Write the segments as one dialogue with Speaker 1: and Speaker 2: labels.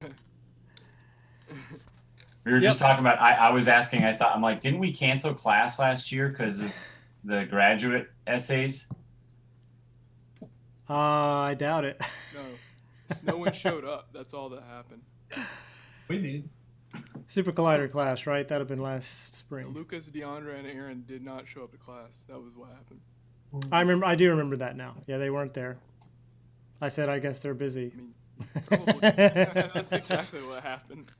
Speaker 1: We were just
Speaker 2: Yep.
Speaker 1: talking about. I was asking. I'm like, didn't we cancel class last year because of the graduate essays?
Speaker 2: I doubt it.
Speaker 3: No, no one showed up. That's all that happened.
Speaker 4: We did.
Speaker 2: Super Collider class, right? That'd have been last spring.
Speaker 3: Lucas, DeAndre, and Aaron did not show up to class. That was what happened.
Speaker 2: I remember. I do remember that now. Yeah, they weren't there. I said, I guess they're busy.
Speaker 3: I mean, probably. That's exactly what happened.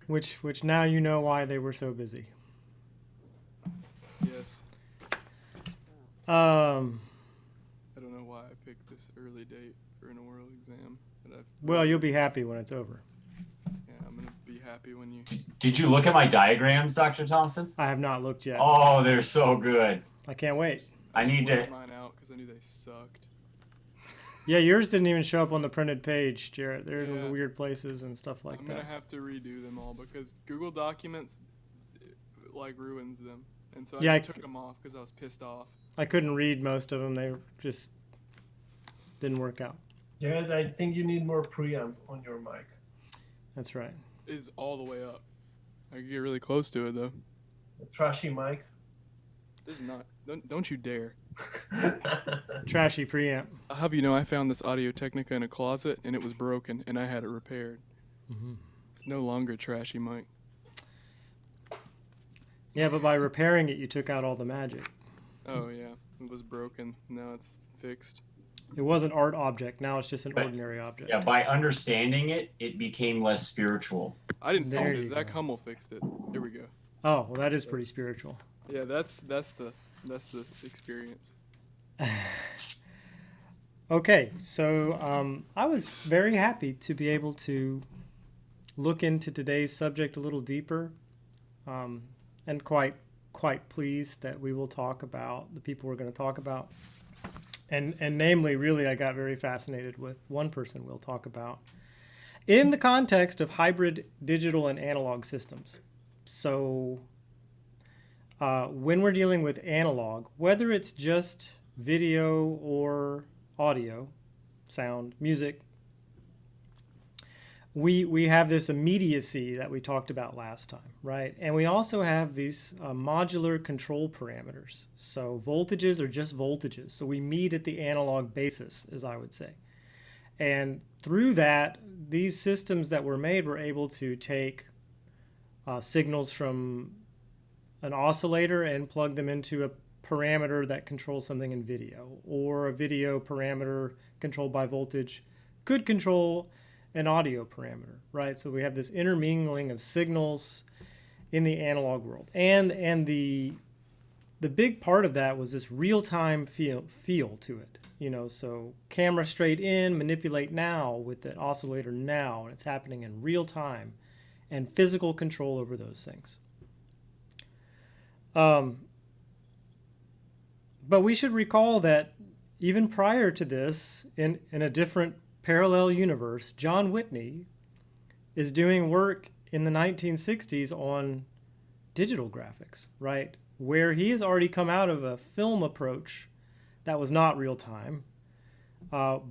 Speaker 2: Which now you know why they were so busy.
Speaker 3: Yes.
Speaker 2: Um.
Speaker 3: I don't know why I picked this early date for an oral exam. But
Speaker 2: Well, you'll be happy when it's over.
Speaker 3: yeah, I'm gonna be happy when you.
Speaker 1: Did you look at my diagrams, Dr. Thompson?
Speaker 2: I have not looked yet.
Speaker 1: Oh, they're so good.
Speaker 2: I can't wait.
Speaker 1: I need to.
Speaker 3: mine out because I knew they sucked.
Speaker 2: Yeah, yours didn't even show up on the printed page, Jarrett. They're
Speaker 3: Yeah.
Speaker 2: in weird places and stuff like
Speaker 3: I'm
Speaker 2: that.
Speaker 3: gonna have to redo them all because Google Documents like ruins them, and so I
Speaker 2: Yeah,
Speaker 3: just took them off because I was pissed off.
Speaker 2: I couldn't read most of them. They just didn't work out.
Speaker 4: Jared, I think you need more preamp on your mic.
Speaker 2: That's right.
Speaker 3: It's all the way up. I could get really close to it though.
Speaker 4: A trashy mic.
Speaker 3: This is not. Don't you dare.
Speaker 2: Trashy preamp.
Speaker 3: I'll have you know I found this Audio Technica in a closet and it was broken and I had it repaired.
Speaker 2: Mm-hmm.
Speaker 3: It's no longer a trashy mic.
Speaker 2: Yeah, but by repairing it, you took out all the magic.
Speaker 3: Oh yeah, it was broken. Now it's fixed.
Speaker 2: It was an art object. Now it's just an
Speaker 1: But-
Speaker 2: ordinary object.
Speaker 1: Yeah, by understanding it, it became less spiritual.
Speaker 3: I didn't fix
Speaker 2: There
Speaker 3: it.
Speaker 2: you
Speaker 3: Zach
Speaker 2: go.
Speaker 3: Hummel fixed it. There we go.
Speaker 2: Oh, well, that is pretty spiritual.
Speaker 3: Yeah, that's the experience.
Speaker 2: Okay, so I was very happy to be able to look into today's subject a little deeper, and quite pleased that we will talk about the people we're going to talk about, and namely, really, I got very fascinated with one person we'll talk about in the context of hybrid digital and analog systems. So, when we're dealing with analog, whether it's just video or audio, sound, music, we have this immediacy that we talked about last time, right? And we also have these modular control parameters. So voltages are just voltages. So we meet at the analog basis, as I would say. And through that, these systems that were made were able to take signals from an oscillator and plug them into a parameter that controls something in video, or a video parameter controlled by voltage could control an audio parameter, right? So we have this intermingling of signals in the analog world, and the big part of that was this real-time feel to it, you know. So camera straight in, manipulate now with the oscillator now, and it's happening in real time, and physical control over those things. But we should recall that even prior to this, in a different parallel universe, John Whitney is doing work in the 1960s on digital graphics, right? Where he has already come out of a film approach that was not real time, but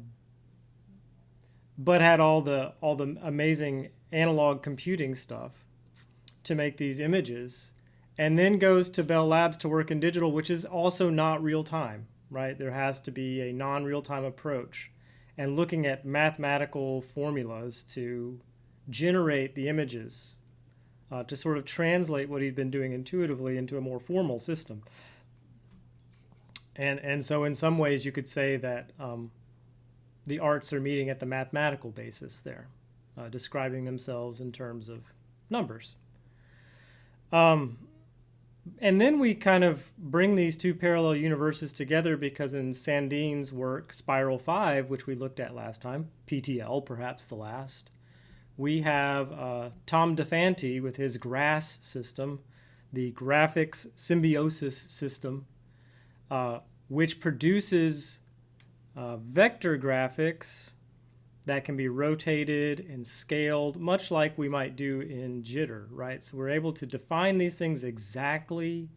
Speaker 2: had all the amazing analog computing stuff to make these images, and then goes to Bell Labs to work in digital, which is also not real time, right? There has to be a non-real time approach, and looking at mathematical formulas to generate the images, to sort of translate what he'd been doing intuitively into a more formal system. And so in some ways you could say that the arts are meeting at the mathematical basis there, describing themselves in terms of numbers. And then we kind of bring these two parallel universes together because in Sandin's work, Spiral 5, which we looked at last time, PTL, perhaps the last, we have Tom DeFanti with his GRASS system, the Graphics Symbiosis System, which produces vector graphics that can be rotated and scaled, much like we might do in Jitter, right? So we're able to define these things exactly,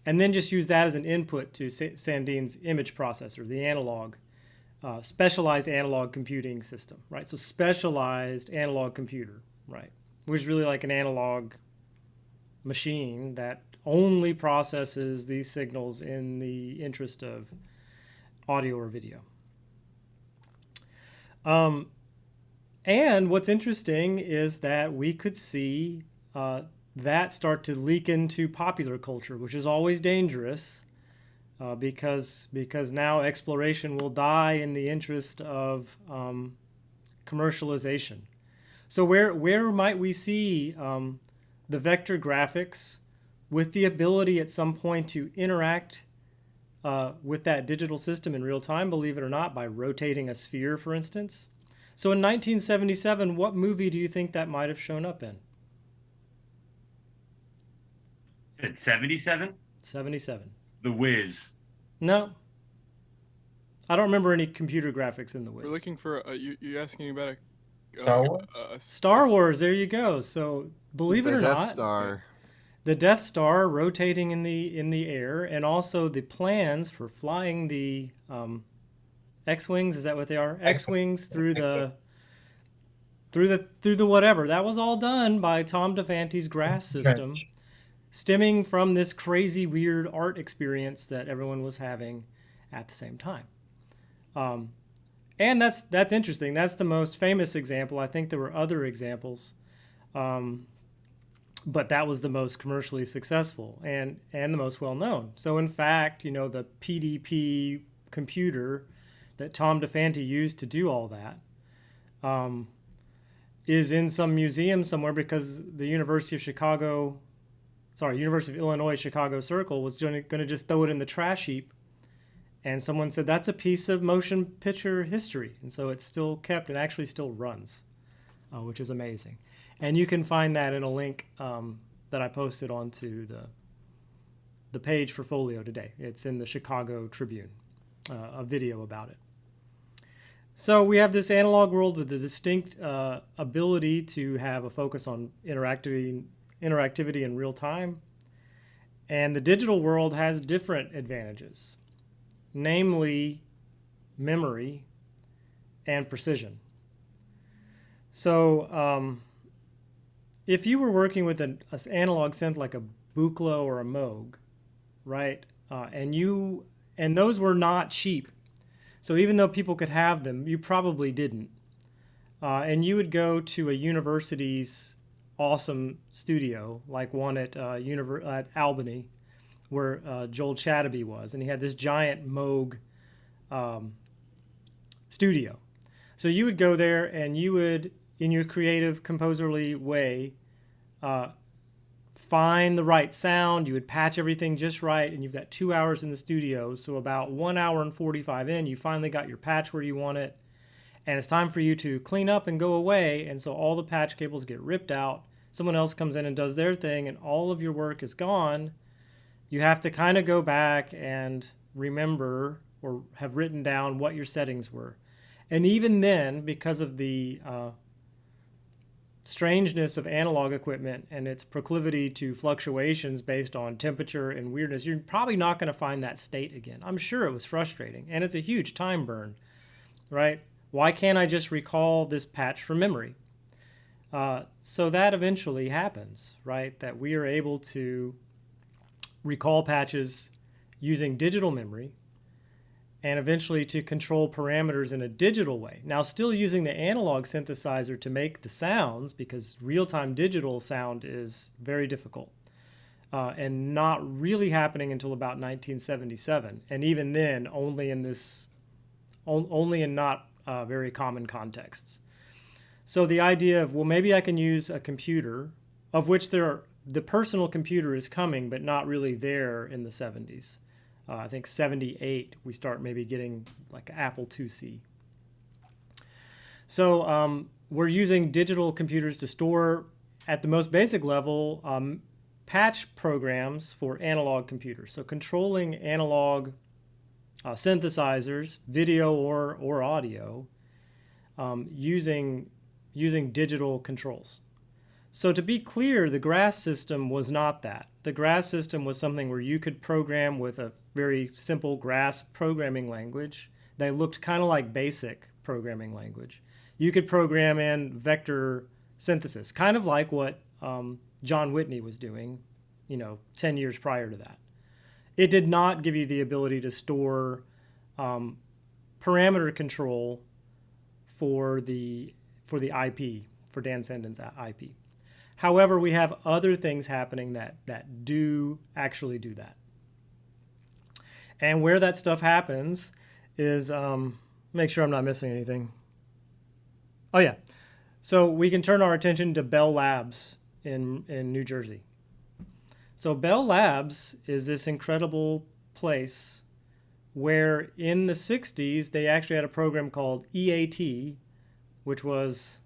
Speaker 2: and then just use that as an input to Sandin's image processor, the analog specialized analog computing system, right? So specialized analog computer, right? Which is really like an analog machine that only processes these signals in the interest of audio or video. And what's interesting is that we could see that start to leak into popular culture, which is always dangerous because now exploration will die in the interest of commercialization. So where might we see the vector graphics with the ability at some point to interact with that digital system in real time, believe it or not, by rotating a sphere, for instance? So in 1977, what movie do you think that might have shown up in?
Speaker 5: At 77?
Speaker 2: 77.
Speaker 5: The Wiz.
Speaker 2: No. I don't remember any computer graphics in The Wiz.
Speaker 3: We're looking for you're asking about a
Speaker 4: Star Wars?
Speaker 2: Star Wars, there you go. So believe it or
Speaker 6: Death
Speaker 2: not,
Speaker 6: Star.
Speaker 2: the Death Star rotating in the air, and also the plans for flying the X-wings. Is that what they are? X-wings through the whatever. That was all done by Tom DeFante's GRASS system, stemming from this crazy weird art experience that everyone was having at the same time. And that's interesting. That's the most famous example. I think there were other examples, but that was the most commercially successful and the most well known. So in fact, the PDP computer that Tom DeFante used to do all that is in some museum somewhere because the University of Illinois Chicago Circle was going to just throw it in the trash heap. And someone said, that's a piece of motion picture history. And so it's still kept and actually still runs, which is amazing. And you can find that in a link that I posted onto the page for Folio today. It's in the Chicago Tribune, a video about it. So we have this analog world with the distinct ability to have a focus on interactivity in real time. And the digital world has different advantages, namely memory and precision. So if you were working with an analog synth like a Buchla or a Moog, right, and those were not cheap. So even though people could have them, you probably didn't. And you would go to a university's awesome studio, like one at Albany, where Joel Chatterby was, and he had this giant Moog studio. So you would go there and you would, in your creative, composerly way, find the right sound. You would patch everything just right, and you've got 2 hours in the studio. So about 1 hour and 45 in, you finally got your patch where you want it, and it's time for you to clean up and go away. And so all the patch cables get ripped out. Someone else comes in and does their thing, and all of your work is gone. You have to kind of go back and remember or have written down what your settings were. And even then, because of the strangeness of analog equipment and its proclivity to fluctuations based on temperature and weirdness, you're probably not going to find that state again. I'm sure it was frustrating, and it's a huge time burn, right? Why can't I just recall this patch from memory? So that eventually happens, right? That we are able to recall patches using digital memory and eventually to control parameters in a digital way. Now, still using the analog synthesizer to make the sounds, because real-time digital sound is very difficult and not really happening until about 1977. And even then, only in not very common contexts. So the idea of, well, maybe I can use a computer, of which the personal computer is coming, but not really there in the 70s. I think 78, we start maybe getting like Apple IIc. So we're using digital computers to store, at the most basic level, patch programs for analog computers. So controlling analog synthesizers, video or audio, using digital controls. So to be clear, the GRASS system was not that. The GRASS system was something where you could program with a very simple GRASS programming language that looked kind of like BASIC programming language. You could program in vector synthesis, kind of like what John Whitney was doing, 10 years prior to that. It did not give you the ability to store parameter control for the IP, for Dan Senden's IP. However, we have other things happening that do actually do that. And where that stuff happens is, make sure I'm not missing anything. Oh yeah, so we can turn our attention to Bell Labs in New Jersey. So Bell Labs is this incredible place where in the 60s they actually had a program called EAT, which was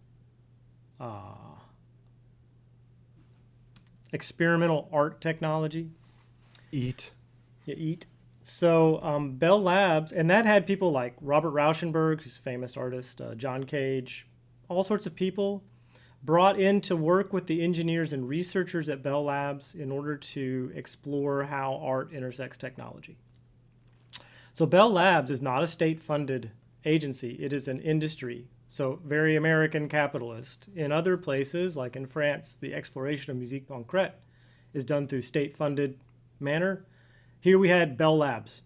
Speaker 2: experimental art technology.
Speaker 6: Eat.
Speaker 2: Yeah, EAT. So Bell Labs, and that had people like Robert Rauschenberg, who's a famous artist, John Cage, all sorts of people brought in to work with the engineers and researchers at Bell Labs in order to explore how art intersects technology. So Bell Labs is not a state-funded agency. It is an industry. So very American capitalist. In other places, like in France, the exploration of musique concrète is done through state-funded manner. Here we had Bell Labs.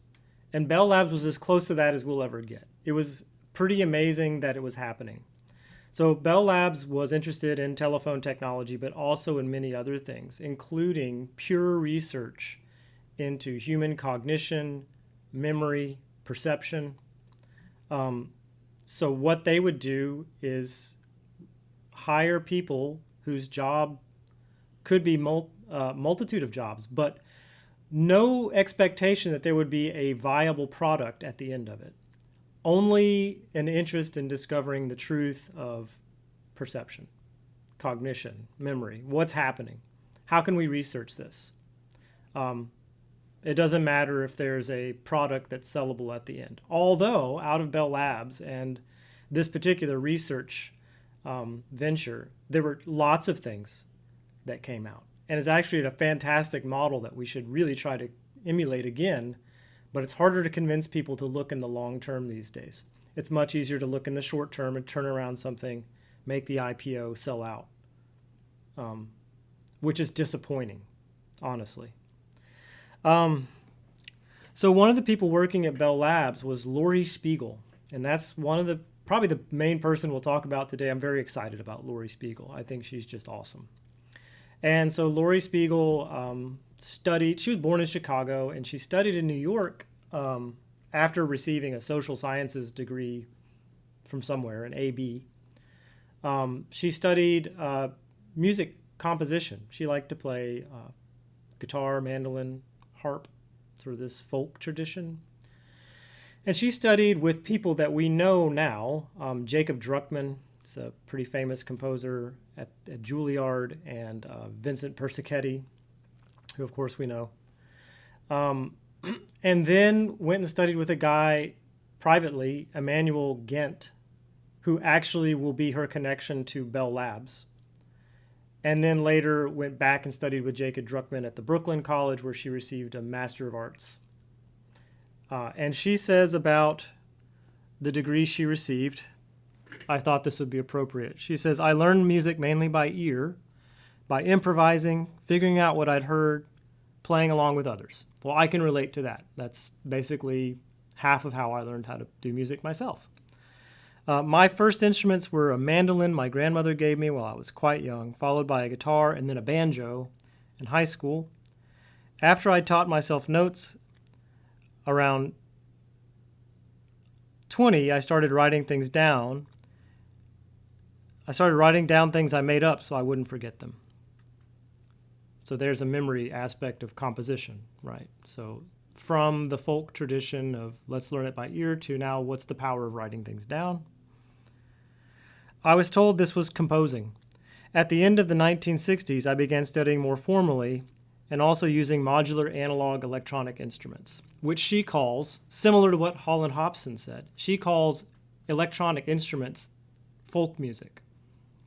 Speaker 2: And Bell Labs was as close to that as we'll ever get. It was pretty amazing that it was happening. So Bell Labs was interested in telephone technology, but also in many other things, including pure research into human cognition, memory, perception. So what they would do is hire people whose job could be multitude of jobs, but no expectation that there would be a viable product at the end of it. Only an interest in discovering the truth of perception, cognition, memory. What's happening? How can we research this? It doesn't matter if there's a product that's sellable at the end. Although, out of Bell Labs and this particular research venture, there were lots of things that came out. And it's actually a fantastic model that we should really try to emulate again, but it's harder to convince people to look in the long term these days. It's much easier to look in the short term and turn around something, make the IPO, sell out, which is disappointing, honestly. So one of the people working at Bell Labs was Laurie Spiegel, and that's probably the main person we'll talk about today. I'm very excited about Laurie Spiegel. I think she's just awesome. And so Laurie Spiegel she was born in Chicago, and she studied in New York after receiving a social sciences degree from somewhere, an AB. She studied music composition. She liked to play guitar, mandolin, harp, sort of this folk tradition. And she studied with people that we know now. Jacob Druckmann is a pretty famous composer at Juilliard, and Vincent Persichetti, who of course we know. And then went and studied with a guy privately, Emmanuel Gent, who actually will be her connection to Bell Labs. And then later went back and studied with Jacob Druckmann at the Brooklyn College, where she received a Master of Arts. And she says about the degree she received, I thought this would be appropriate. She says, I learned music mainly by ear, by improvising, figuring out what I'd heard, playing along with others. Well, I can relate to that. That's basically half of how I learned how to do music myself. My first instruments were a mandolin my grandmother gave me while I was quite young, followed by a guitar and then a banjo in high school. After I taught myself notes around 20, I started writing things down. I started writing down things I made up so I wouldn't forget them. So there's a memory aspect of composition, right? So from the folk tradition of let's learn it by ear to now what's the power of writing things down? I was told this was composing. At the end of the 1960s, I began studying more formally and also using modular analog electronic instruments, which she calls, similar to what Holland Hobson said, she calls electronic instruments folk music.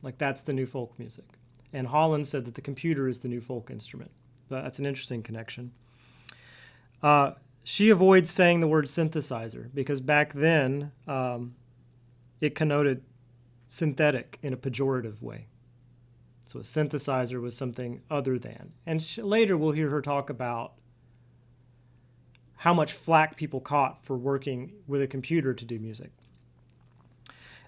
Speaker 2: Like that's the new folk music. And Holland said that the computer is the new folk instrument. That's an interesting connection. she avoids saying the word synthesizer because back then it connoted synthetic in a pejorative way. So a synthesizer was something other than. And later we'll hear her talk about how much flack people caught for working with a computer to do music.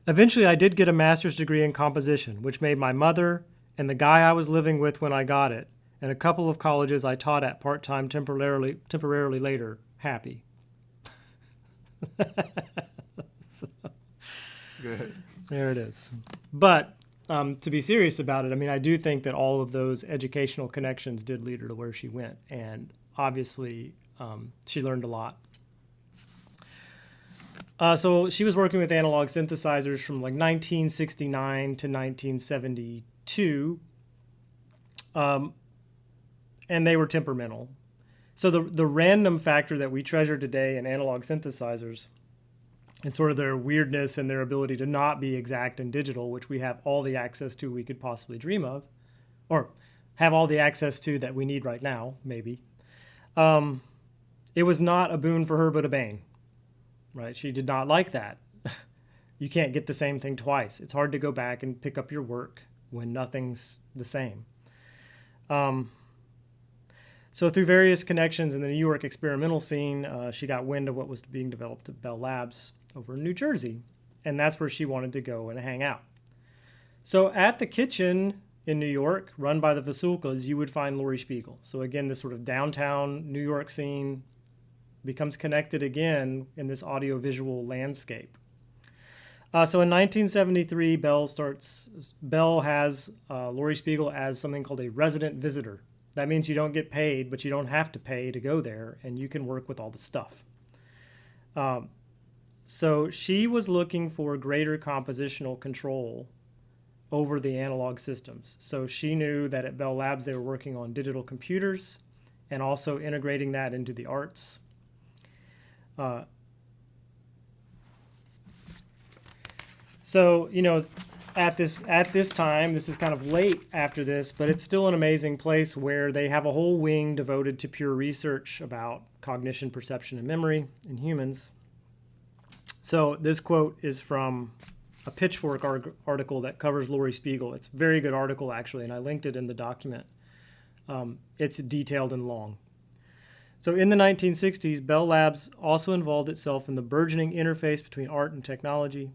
Speaker 2: Eventually, I did get a master's degree in composition, which made my mother and the guy I was living with when I got it, and a couple of colleges I taught at part-time temporarily later, happy. So,
Speaker 6: Good.
Speaker 2: there it is. But to be serious about it, I mean, I do think that all of those educational connections did lead her to where she went. And obviously, she learned a lot. So she was working with analog synthesizers from like 1969 to 1972. And they were temperamental. So the random factor that we treasure today in analog synthesizers and sort of their weirdness and their ability to not be exact and digital, which we have all the access to we could possibly dream of, or have all the access to that we need right now, maybe. It was not a boon for her, but a bane, right? She did not like that. You can't get the same thing twice. It's hard to go back and pick up your work when nothing's the same. So through various connections in the New York experimental scene, she got wind of what was being developed at Bell Labs over in New Jersey, and that's where she wanted to go and hang out. So at the kitchen in New York, run by the Vasulkas, you would find Laurie Spiegel. So again, this sort of downtown New York scene becomes connected again in this audiovisual landscape. So in 1973, Bell has Laurie Spiegel as something called a resident visitor. That means you don't get paid, but you don't have to pay to go there, and you can work with all the stuff. So she was looking for greater compositional control over the analog systems. So she knew that at Bell Labs they were working on digital computers and also integrating that into the arts. So, you know, at this time, this is kind of late after this, but it's still an amazing place where they have a whole wing devoted to pure research about cognition, perception, and memory in humans. So this quote is from a Pitchfork article that covers Laurie Spiegel. It's a very good article, actually, and I linked it in the document. It's detailed and long. So in the 1960s, Bell Labs also involved itself in the burgeoning interface between art and technology.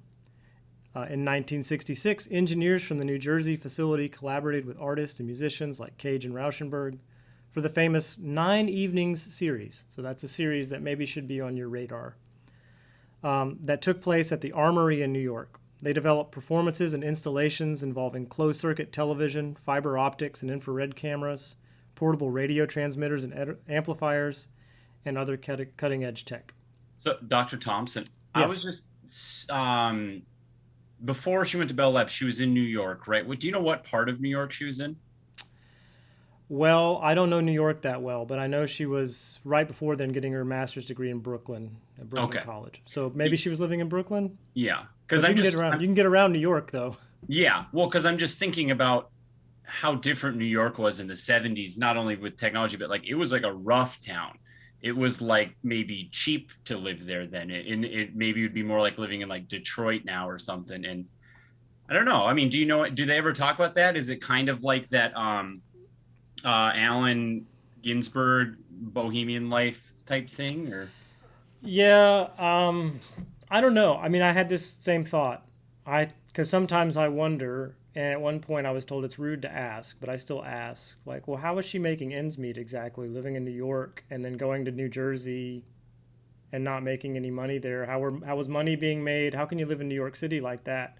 Speaker 2: In 1966, engineers from the New Jersey facility collaborated with artists and musicians like Cage and Rauschenberg for the famous 9 Evenings series. So that's a series that maybe should be on your radar. That took place at the Armory in New York. They developed performances and installations involving closed-circuit television, fiber optics and infrared cameras, portable radio transmitters and amplifiers, and other cutting-edge tech.
Speaker 5: So, Dr. Thompson, I
Speaker 2: Yes.
Speaker 5: was just before she went to Bell Labs, she was in New York, right? Do you know what part of New York she was in?
Speaker 2: Well, I don't know New York that well, but I know she was right before then getting her master's degree in Brooklyn, at Brooklyn
Speaker 5: Okay.
Speaker 2: College. So maybe she was living in Brooklyn?
Speaker 5: Yeah,
Speaker 2: But
Speaker 5: because
Speaker 2: you can get around. You can get around New York, though.
Speaker 5: Yeah, well, because I'm just thinking about how different New York was in the 70s, not only with technology, but like it was like a rough town. It was like maybe cheap to live there then. It maybe would be more like living in like Detroit now or something. And I don't know. I mean, do they ever talk about that? Is it kind of like that Allen Ginsberg Bohemian Life type thing, or?
Speaker 2: Yeah, I don't know. I mean, I had this same thought. Because sometimes I wonder, and at one point I was told it's rude to ask, but I still ask, like, well, how was she making ends meet exactly, living in New York and then going to New Jersey and not making any money there? How was money being made? How can you live in New York City like that?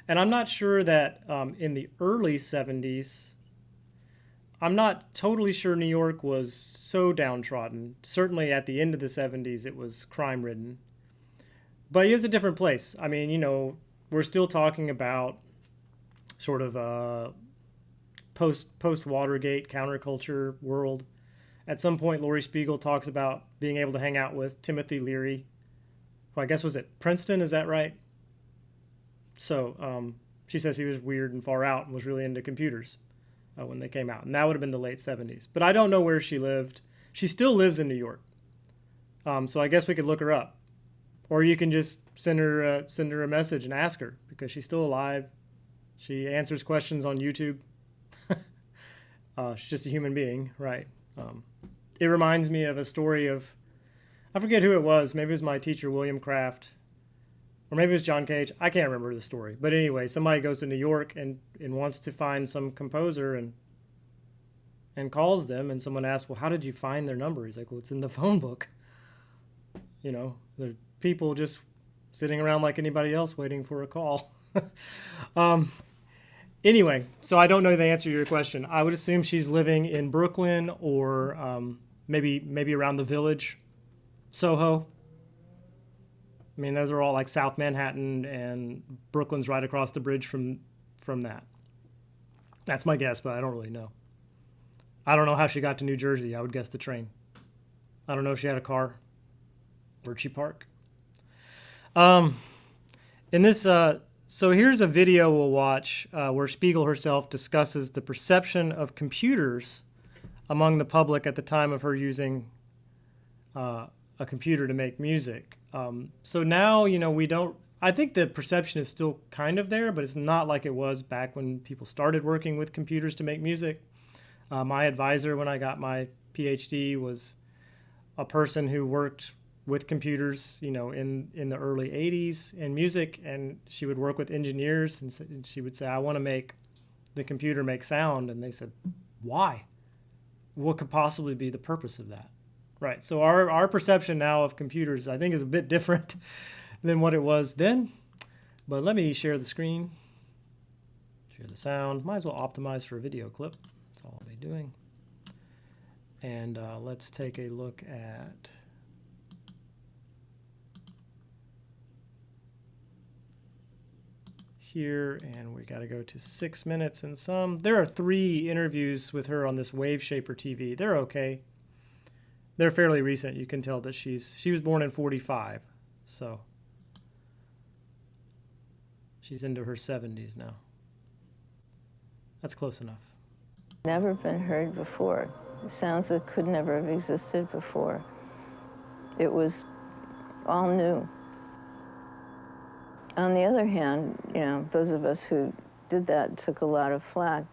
Speaker 2: And I'm not sure that in the early 70s, I'm not totally sure New York was so downtrodden. Certainly at the end of the 70s, it was crime-ridden. But it was a different place. I mean, you know, we're still talking about sort of post-Watergate counterculture world. At some point, Laurie Spiegel talks about being able to hang out with Timothy Leary, who I guess was at Princeton, is that right? So she says he was weird and far out and was really into computers when they came out. And that would have been the late 70s. But I don't know where she lived. She still lives in New York. So I guess we could look her up, or you can just send her a message and ask her, because she's still alive. She answers questions on YouTube. She's just a human being, right? It reminds me of a story of, I forget who it was. Maybe it was my teacher, William Kraft, or maybe it was John Cage. I can't remember the story. But anyway, somebody goes to New York and wants to find some composer and calls them, and someone asks, well, how did you find their number? He's like, well, it's in the phone book. You know, the people just sitting around like anybody else waiting for a call. Anyway, so I don't know the answer to your question. I would assume she's living in Brooklyn, or maybe around the Village, Soho. I mean, those are all like South Manhattan, and Brooklyn's right across the bridge from that. That's my guess, but I don't really know. I don't know how she got to New Jersey. I would guess the train. I don't know if she had a car. Where'd she park? In this, so here's a video we'll watch where Spiegel herself discusses the perception of computers among the public at the time of her using a computer to make music. So now, you know, I think the perception is still kind of there, but it's not like it was back when people started working with computers to make music. My advisor when I got my PhD was a person who worked with computers, you know, in the early 80s in music, and she would work with engineers, and she would say, I want to make the computer make sound. And they said, why? What could possibly be the purpose of that? Right. So our perception now of computers, I think, is a bit different than what it was then. But let me share the screen, share the sound. Might as well optimize for a video clip. That's all I'll be doing. And let's take a look at here, and we got to go to 6 minutes and some. There are 3 interviews with her on this Waveshaper TV. They're okay. They're fairly recent. You can tell that she was born in 45, so she's into her 70s now. That's close enough.
Speaker 7: Never been heard before. Sounds that could never have existed before. It was all new. On the other hand, you know, those of us who did that took a lot of flack.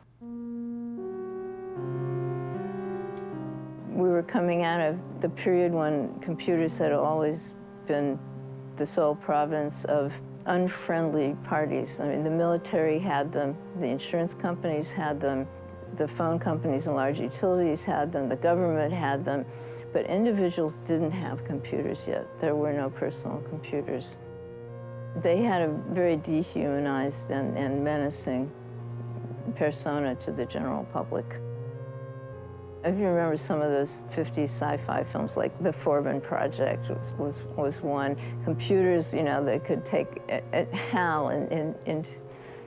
Speaker 7: We were coming out of the period when computers had always been the sole province of unfriendly parties. I mean, the military had them, the insurance companies had them, the phone companies and large utilities had them, the government had them, but individuals didn't have computers yet. There were no personal computers. They had a very dehumanized and menacing persona to the general public. If you remember some of those 50s sci-fi films, like The Forbin Project was one. Computers, you know, they could take HAL in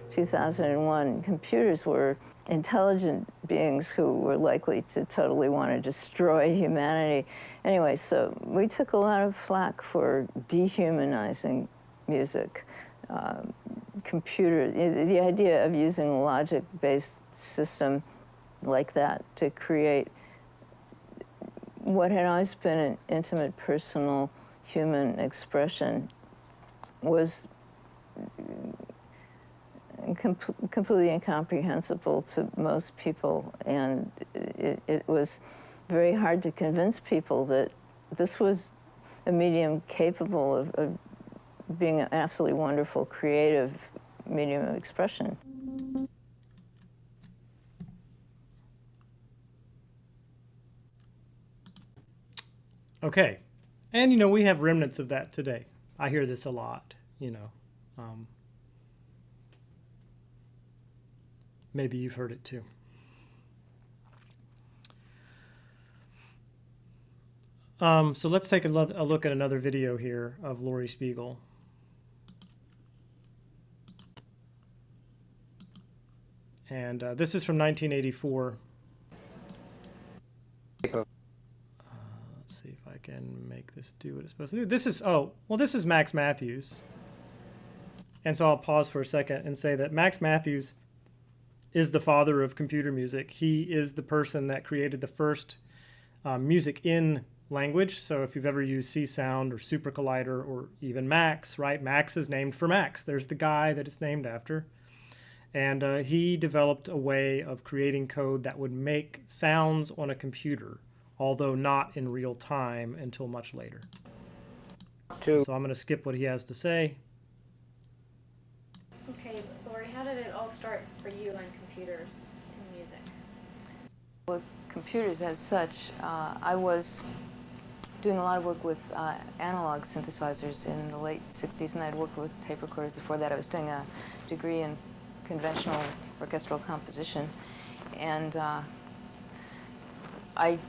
Speaker 7: 2001. Computers were intelligent beings who were likely to totally want to destroy humanity. Anyway, so we took a lot of flack for dehumanizing music. The idea of using a logic-based system like that to create what had always been an intimate, personal, human expression was completely incomprehensible to most people, and it was very hard to convince people that this was a medium capable of being an absolutely wonderful, creative medium of expression.
Speaker 2: Okay. And, you know, we have remnants of that today. I hear this a lot, you know. Maybe you've heard it too. So let's take a look at another video here of Laurie Spiegel. And this is from 1984. Let's see if I can make this do what it's supposed to do. This is Max Matthews. And so I'll pause for a second and say that Max Matthews is the father of computer music. He is the person that created the first music in language. So if you've ever used C-Sound or Super Collider or even Max, right? Max is named for Max. There's the guy that it's named after. And he developed a way of creating code that would make sounds on a computer, although not in real time until much later. So I'm going to skip what he has to say.
Speaker 8: Okay, Lori, how did it all start for you on computers and music?
Speaker 7: Well, computers as such, I was doing a lot of work with analog synthesizers in the late 60s, and I'd worked with tape recorders before that. I was doing a degree in conventional orchestral composition, and I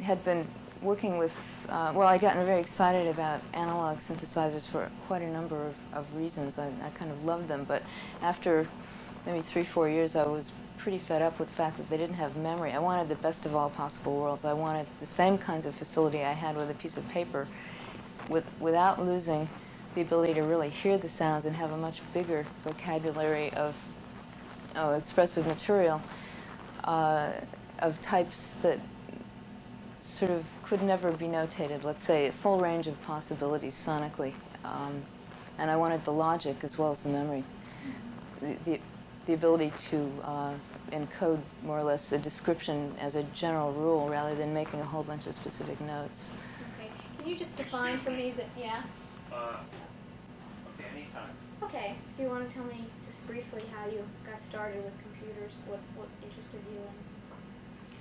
Speaker 7: had been working with, well, I'd gotten very excited about analog synthesizers for quite a number of reasons. I kind of loved them, but after maybe 3-4 years, I was pretty fed up with the fact that they didn't have memory. I wanted the best of all possible worlds. I wanted the same kinds of facility I had with a piece of paper, without losing the ability to really hear the sounds and have a much bigger vocabulary of expressive material of types that sort of could never be notated, let's say, a full range of possibilities sonically. And I wanted the logic as well as the memory. The ability to encode more or less a description as a general rule rather than making a whole bunch of specific notes.
Speaker 8: Okay, can you just define for me that, yeah?
Speaker 5: Okay, anytime.
Speaker 8: Okay, so you want to tell me just briefly how you got started with computers, what interested you in?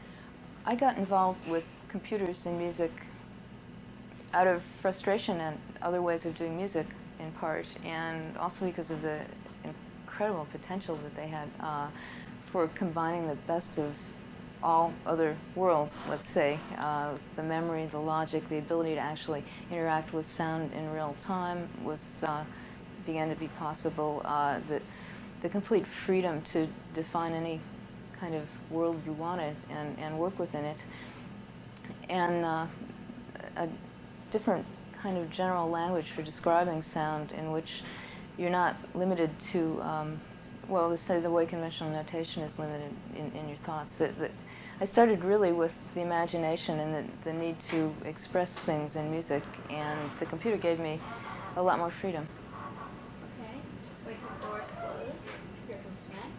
Speaker 7: I got involved with computers and music out of frustration and other ways of doing music in part, and also because of the incredible potential that they had for combining the best of all other worlds, let's say. The memory, the logic, the ability to actually interact with sound in real time began to be possible. The complete freedom to define any kind of world you wanted and work within it. And a different kind of general language for describing sound in which you're not limited to, well, let's say the way conventional notation is limited in your thoughts. I started really with the imagination and the need to express things in music, and the computer gave me a lot more freedom.
Speaker 8: Okay, just wait till the door's closed. Hear from Smex.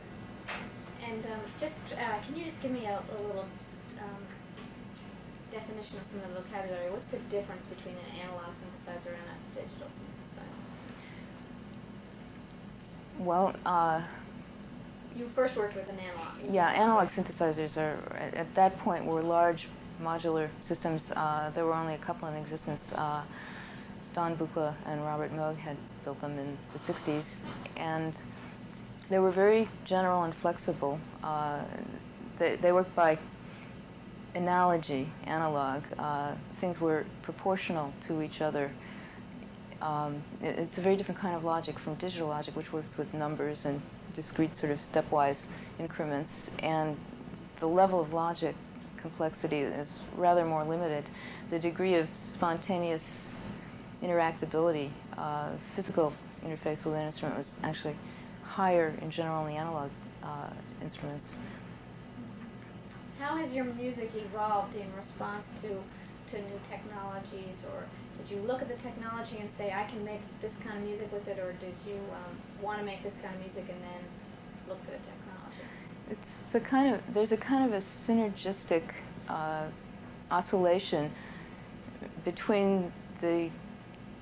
Speaker 8: And can you just give me a little definition of some of the vocabulary? What's the difference between an analog synthesizer and a digital synthesizer?
Speaker 7: Well,
Speaker 8: You first worked with an analog.
Speaker 7: yeah, analog synthesizers at that point were large modular systems. There were only a couple in existence. Don Buchla and Robert Moog had built them in the 60s, and they were very general and flexible. They worked by analogy, analog. Things were proportional to each other. It's a very different kind of logic from digital logic, which works with numbers and discrete sort of stepwise increments. And the level of logic complexity is rather more limited. The degree of spontaneous interactability, physical interface with an instrument was actually higher in general in the analog instruments.
Speaker 8: How has your music evolved in response to new technologies, or did you look at the technology and say, I can make this kind of music with it, or did you want to make this kind of music and then look for the technology?
Speaker 7: It's a kind of, there's a kind of a synergistic oscillation between the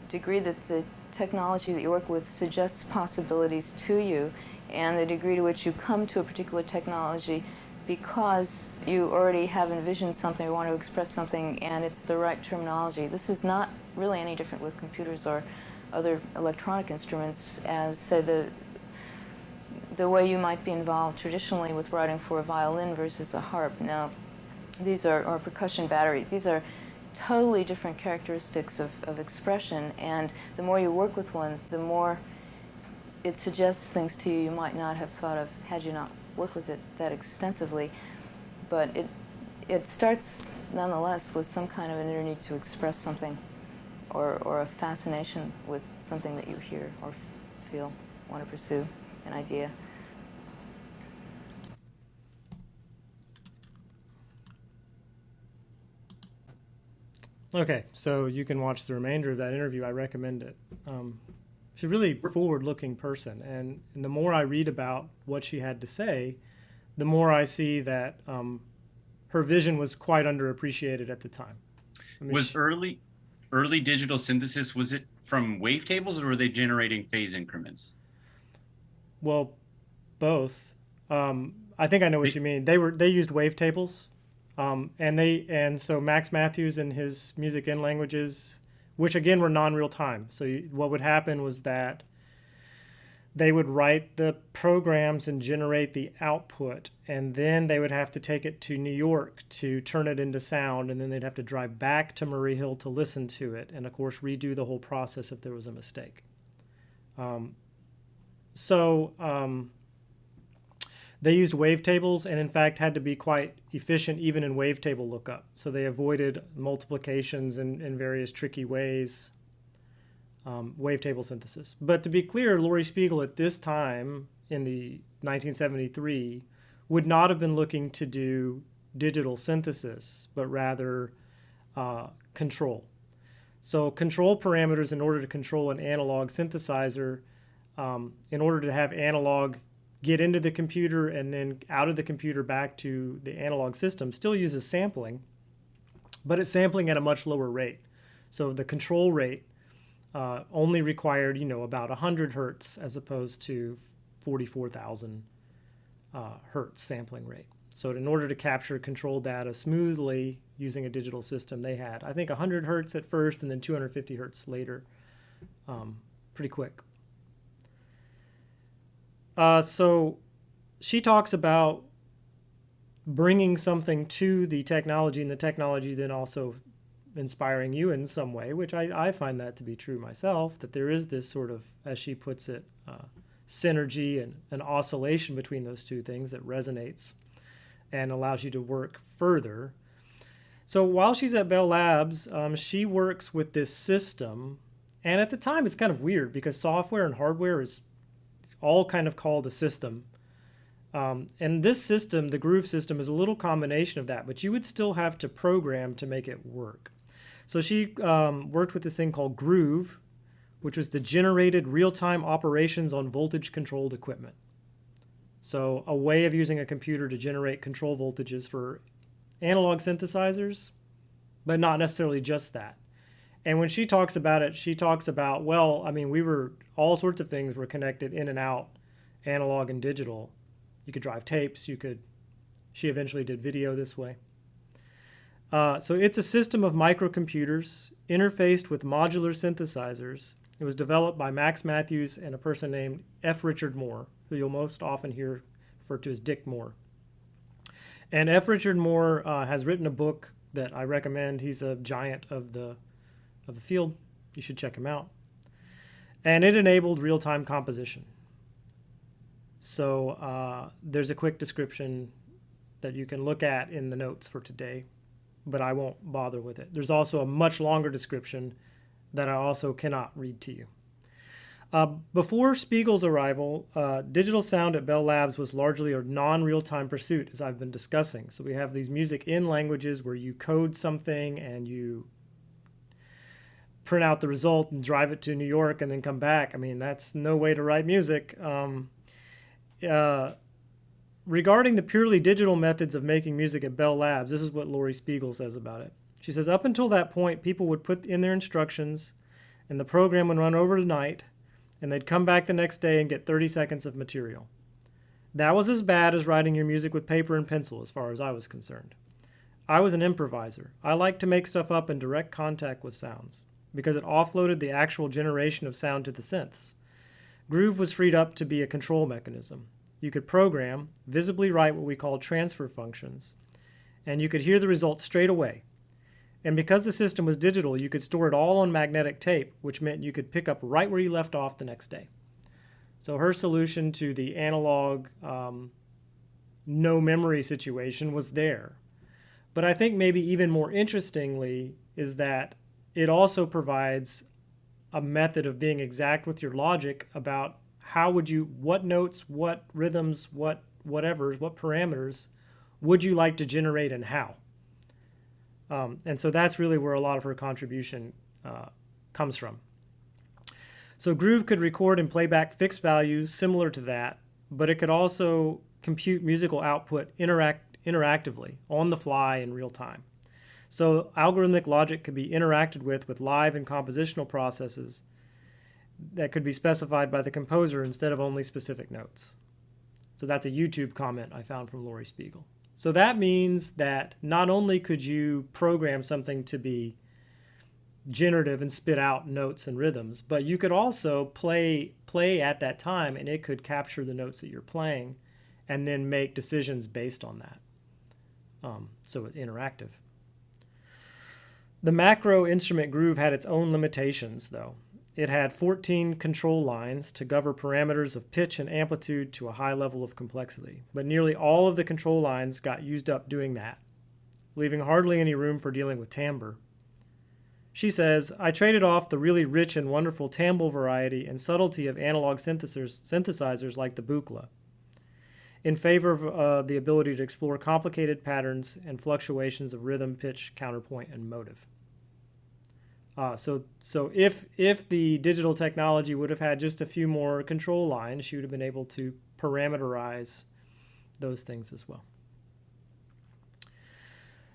Speaker 7: degree that the technology that you work with suggests possibilities to you and the degree to which you come to a particular technology because you already have envisioned something or want to express something and it's the right terminology. This is not really any different with computers or other electronic instruments as, say, the way you might be involved traditionally with writing for a violin versus a harp. Now, these are, or percussion battery, these are totally different characteristics of expression, and the more you work with one, the more it suggests things to you you might not have thought of had you not worked with it that extensively. But it starts nonetheless with some kind of an inner need to express something or a fascination with something that you hear or feel, want to pursue, an idea.
Speaker 2: Okay, so you can watch the remainder of that interview. I recommend it. She's a really forward-looking person, and the more I read about what she had to say, the more I see that her vision was quite underappreciated at the time. I mean,
Speaker 5: Was early digital synthesis, was it from wavetables, or were they generating phase increments?
Speaker 2: well, both. I think I know what you mean. They used wavetables, and so Max Matthews and his music in languages, which again were non-real time. So what would happen was that they would write the programs and generate the output, and then they would have to take it to New York to turn it into sound, and then they'd have to drive back to Murray Hill to listen to it, and of course redo the whole process if there was a mistake. They used wavetables, and in fact had to be quite efficient even in wavetable lookup. So they avoided multiplications in various tricky ways. Wavetable synthesis. But to be clear, Laurie Spiegel at this time in the 1973 would not have been looking to do digital synthesis, but rather control. So control parameters in order to control an analog synthesizer, in order to have analog get into the computer and then out of the computer back to the analog system, still uses sampling, but it's sampling at a much lower rate. So the control rate only required, about 100 hertz as opposed to 44,000 hertz sampling rate. So in order to capture control data smoothly using a digital system, they had, I think, 100 hertz at first and then 250 hertz later. Pretty quick. So she talks about bringing something to the technology, and the technology then also inspiring you in some way, which I find that to be true myself, that there is this sort of, as she puts it, synergy and an oscillation between those two things that resonates and allows you to work further. So while she's at Bell Labs, she works with this system, and at the time it's kind of weird because software and hardware is all kind of called a system. And this system, the Groove system, is a little combination of that, but you would still have to program to make it work. So she worked with this thing called Groove, which was the generated real-time operations on voltage-controlled equipment. So a way of using a computer to generate control voltages for analog synthesizers, but not necessarily just that. And when she talks about it, she talks about, all sorts of things were connected in and out, analog and digital. You could drive tapes, she eventually did video this way. So it's a system of microcomputers interfaced with modular synthesizers. It was developed by Max Matthews and a person named F. Richard Moore, who you'll most often hear referred to as Dick Moore. And F. Richard Moore has written a book that I recommend. He's a giant of the field. You should check him out. And it enabled real-time composition. So there's a quick description that you can look at in the notes for today, but I won't bother with it. There's also a much longer description that I also cannot read to you. Before Spiegel's arrival, digital sound at Bell Labs was largely a non-real-time pursuit, as I've been discussing. So we have these music in languages where you code something and you print out the result and drive it to New York and then come back. That's no way to write music. Regarding the purely digital methods of making music at Bell Labs, this is what Laurie Spiegel says about it. She says, up until that point, people would put in their instructions and the program would run over the night, and they'd come back the next day and get 30 seconds of material. That was as bad as writing your music with paper and pencil as far as I was concerned. I was an improviser. I liked to make stuff up in direct contact with sounds because it offloaded the actual generation of sound to the synths. Groove was freed up to be a control mechanism. You could program, visibly write what we call transfer functions, and you could hear the results straight away. And because the system was digital, you could store it all on magnetic tape, which meant you could pick up right where you left off the next day. So her solution to the analog no memory situation was there. But I think maybe even more interestingly is that it also provides a method of being exact with your logic about what notes, what rhythms, what parameters would you like to generate and how. And so that's really where a lot of her contribution comes from. So Groove could record and play back fixed values similar to that, but it could also compute musical output interactively, on the fly in real time. So algorithmic logic could be interacted with live and compositional processes that could be specified by the composer instead of only specific notes. So that's a YouTube comment I found from Laurie Spiegel. So that means that not only could you program something to be generative and spit out notes and rhythms, but you could also play at that time, and it could capture the notes that you're playing and then make decisions based on that. So it's interactive. The macro instrument Groove had its own limitations, though. It had 14 control lines to govern parameters of pitch and amplitude to a high level of complexity, but nearly all of the control lines got used up doing that, leaving hardly any room for dealing with timbre. She says, I traded off the really rich and wonderful timbre variety and subtlety of analog synthesizers like the Buchla in favor of the ability to explore complicated patterns and fluctuations of rhythm, pitch, counterpoint, and motive. So if the digital technology would have had just a few more control lines, she would have been able to parameterize those things as well.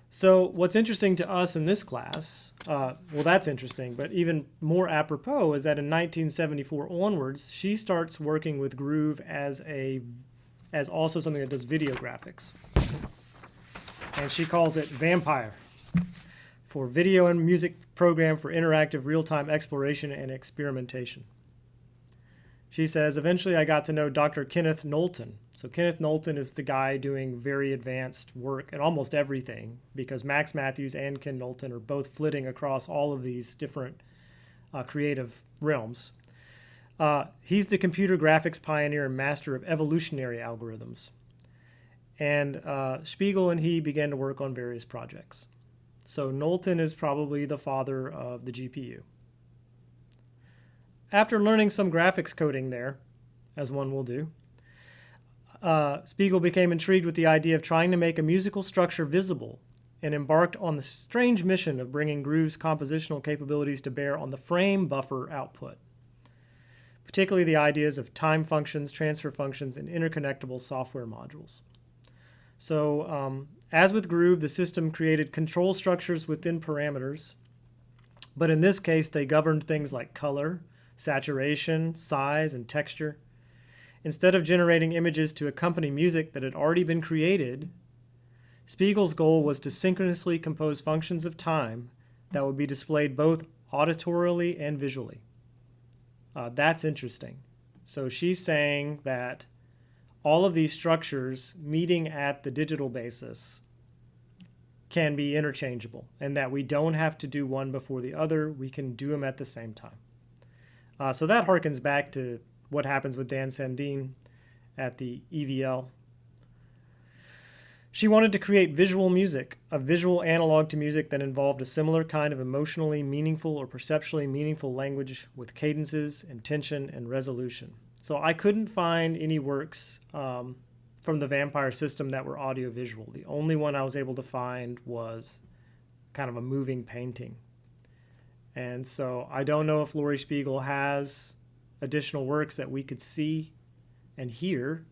Speaker 2: So what's interesting to us in this class, well, that's interesting, but even more apropos is that in 1974 onwards, she starts working with Groove as also something that does video graphics. And she calls it Vampire, for Video and Music Program for Interactive Real-Time Exploration and Experimentation. She says, eventually I got to know Dr. Kenneth Knowlton. So Kenneth Knowlton is the guy doing very advanced work at almost everything, because Max Matthews and Ken Knowlton are both flitting across all of these different creative realms. He's the computer graphics pioneer and master of evolutionary algorithms. And Spiegel and he began to work on various projects. So Knowlton is probably the father of the GPU. After learning some graphics coding there, as one will do, Spiegel became intrigued with the idea of trying to make a musical structure visible and embarked on the strange mission of bringing Groove's compositional capabilities to bear on the frame buffer output, particularly the ideas of time functions, transfer functions, and interconnectable software modules. So as with Groove, the system created control structures within parameters, but in this case, they governed things like color, saturation, size, and texture. Instead of generating images to accompany music that had already been created, Spiegel's goal was to synchronously compose functions of time that would be displayed both auditorily and visually. That's interesting. So she's saying that all of these structures meeting at the digital basis can be interchangeable, and that we don't have to do one before the other. We can do them at the same time. So that harkens back to what happens with Dan Sandin at the EVL. She wanted to create visual music, a visual analog to music that involved a similar kind of emotionally meaningful or perceptually meaningful language with cadences, intention, and resolution. So I couldn't find any works from the Vampire system that were audiovisual. The only one I was able to find was kind of a moving painting. And so I don't know if Laurie Spiegel has additional works that we could see and hear,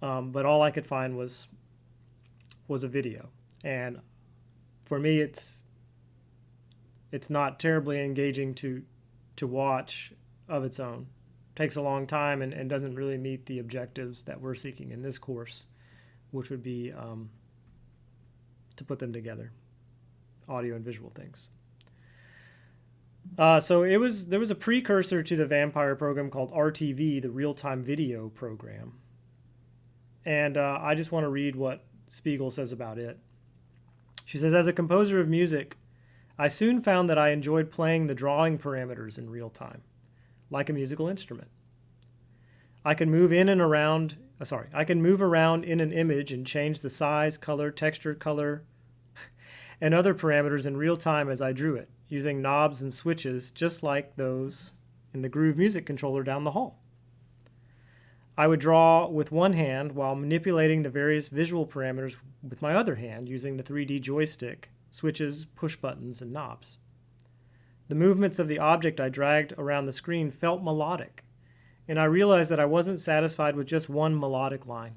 Speaker 2: but all I could find was a video. And for me, it's not terribly engaging to watch of its own. Takes a long time and doesn't really meet the objectives that we're seeking in this course, which would be to put them together, audio and visual things. So there was a precursor to the Vampire program called RTV, the Real-Time Video Program. And I just want to read what Spiegel says about it. She says, as a composer of music, I soon found that I enjoyed playing the drawing parameters in real time, like a musical instrument. I can move around in an image and change the size, color, texture, and other parameters in real time as I drew it, using knobs and switches just like those in the Groove Music controller down the hall. I would draw with one hand while manipulating the various visual parameters with my other hand using the 3D joystick switches, push buttons, and knobs. The movements of the object I dragged around the screen felt melodic, and I realized that I wasn't satisfied with just one melodic line.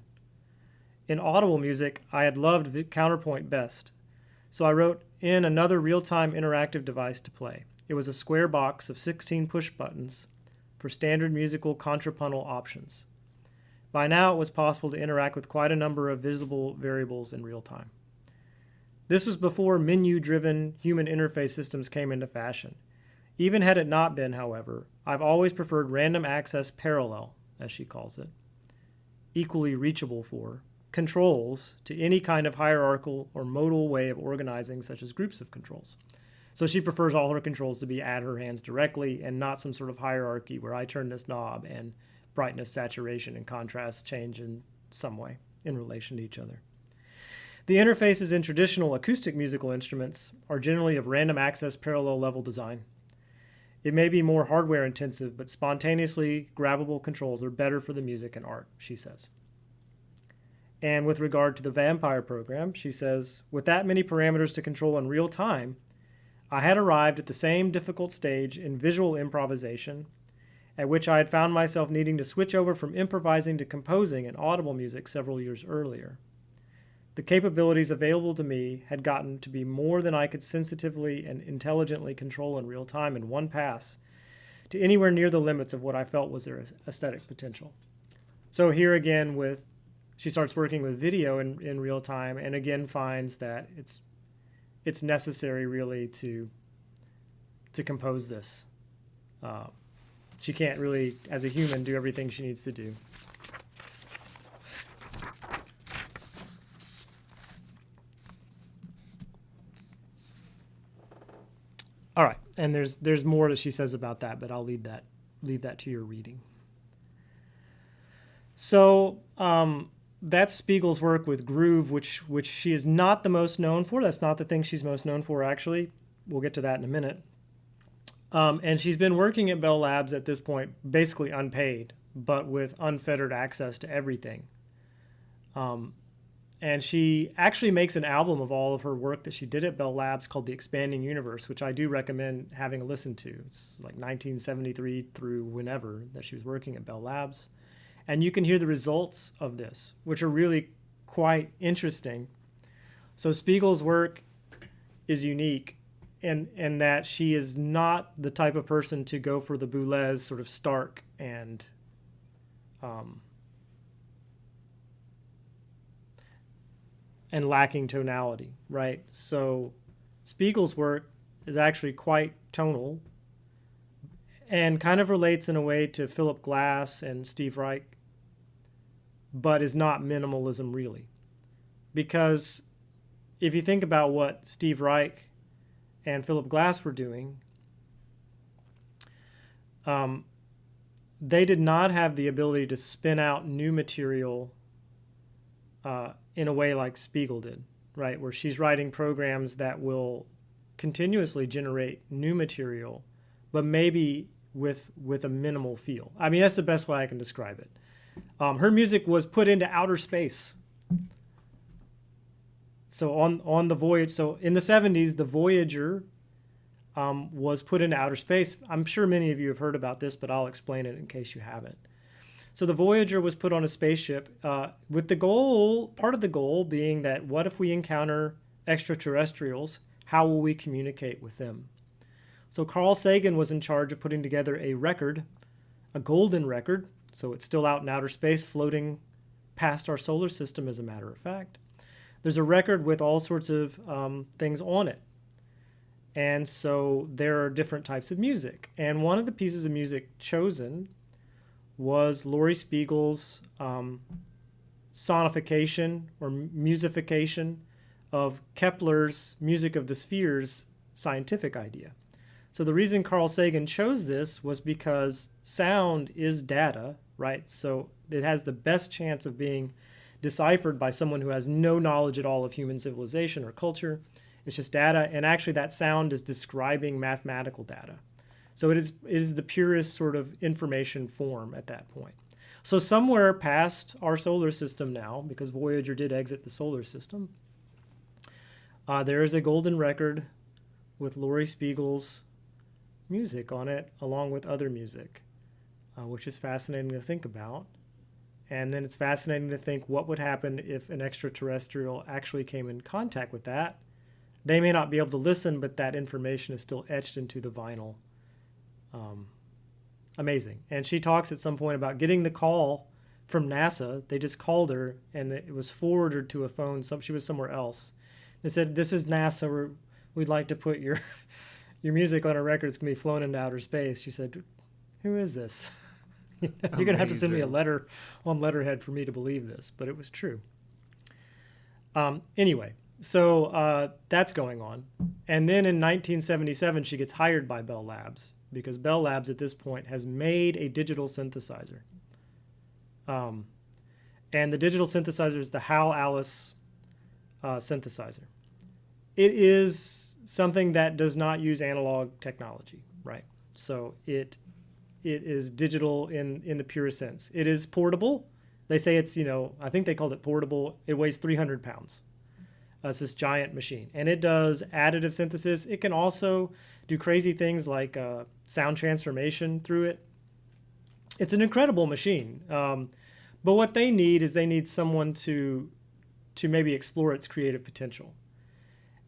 Speaker 2: In audible music, I had loved the counterpoint best, so I wrote in another real-time interactive device to play. It was a square box of 16 push buttons for standard musical contrapuntal options. By now, it was possible to interact with quite a number of visible variables in real time. This was before menu-driven human interface systems came into fashion. Even had it not been, however, I've always preferred random access parallel, as she calls it, equally reachable for, controls to any kind of hierarchical or modal way of organizing, such as groups of controls. So she prefers all her controls to be at her hands directly and not some sort of hierarchy where I turn this knob and brightness, saturation, and contrast change in some way in relation to each other. The interfaces in traditional acoustic musical instruments are generally of random access parallel level design. It may be more hardware intensive, but spontaneously grabbable controls are better for the music and art, she says. And with regard to the Vampire program, she says, with that many parameters to control in real time, I had arrived at the same difficult stage in visual improvisation at which I had found myself needing to switch over from improvising to composing in audible music several years earlier. The capabilities available to me had gotten to be more than I could sensitively and intelligently control in real time in one pass to anywhere near the limits of what I felt was their aesthetic potential. So here again she starts working with video in real time and again finds that it's necessary really to compose this. She can't really, as a human, do everything she needs to do. All right, and there's more that she says about that, but I'll leave that to your reading. So that's Spiegel's work with Groove, which she is not the most known for. That's not the thing she's most known for, actually. We'll get to that in a minute. And she's been working at Bell Labs at this point, basically unpaid, but with unfettered access to everything. And she actually makes an album of all of her work that she did at Bell Labs called The Expanding Universe, which I do recommend having a listen to. It's like 1973 through whenever that she was working at Bell Labs. And you can hear the results of this, which are really quite interesting. So Spiegel's work is unique in that she is not the type of person to go for the Boulez sort of stark and lacking tonality, right? So Spiegel's work is actually quite tonal and kind of relates in a way to Philip Glass and Steve Reich, but is not minimalism really. Because if you think about what Steve Reich and Philip Glass were doing, they did not have the ability to spin out new material in a way like Spiegel did, right? Where she's writing programs that will continuously generate new material, but maybe with a minimal feel. I mean, that's the best way I can describe it. Her music was put into outer space. So on the Voyager, so in the 70s, the Voyager was put into outer space. I'm sure many of you have heard about this, but I'll explain it in case you haven't. So the Voyager was put on a spaceship with the goal, part of the goal being that what if we encounter extraterrestrials? How will we communicate with them? So Carl Sagan was in charge of putting together a record, a golden record, so it's still out in outer space, floating past our solar system as a matter of fact. There's a record with all sorts of things on it. And so there are different types of music. And one of the pieces of music chosen was Laurie Spiegel's sonification or musification of Kepler's Music of the Spheres scientific idea. So the reason Carl Sagan chose this was because sound is data, right? So it has the best chance of being deciphered by someone who has no knowledge at all of human civilization or culture. It's just data, and actually that sound is describing mathematical data. So it is the purest sort of information form at that point. So somewhere past our solar system now, because Voyager did exit the solar system, There is a golden record with Laurie Spiegel's music on it, along with other music, which is fascinating to think about. And then it's fascinating to think what would happen if an extraterrestrial actually came in contact with that. They may not be able to listen, but that information is still etched into the vinyl. Amazing. And she talks at some point about getting the call from NASA. They just called her, and it was forwarded to a phone. She was somewhere else. They said, "This is NASA. We'd like to put your music on a record. It's going to be flown into outer space." She said, "Who is this?" You're going to have to send me a
Speaker 6: Amazing.
Speaker 2: letter on letterhead for me to believe this, but it was true. Anyway, so that's going on. And then in 1977, she gets hired by Bell Labs, because Bell Labs at this point has made a digital synthesizer. And the digital synthesizer is the Hal Alice synthesizer. It is something that does not use analog technology, right? So it is digital in the purest sense. It is portable. They say it's, I think they called it portable. It weighs 300 pounds. It's this giant machine. And it does additive synthesis. It can also do crazy things like sound transformation through it. It's an incredible machine. But what they need is someone to maybe explore its creative potential.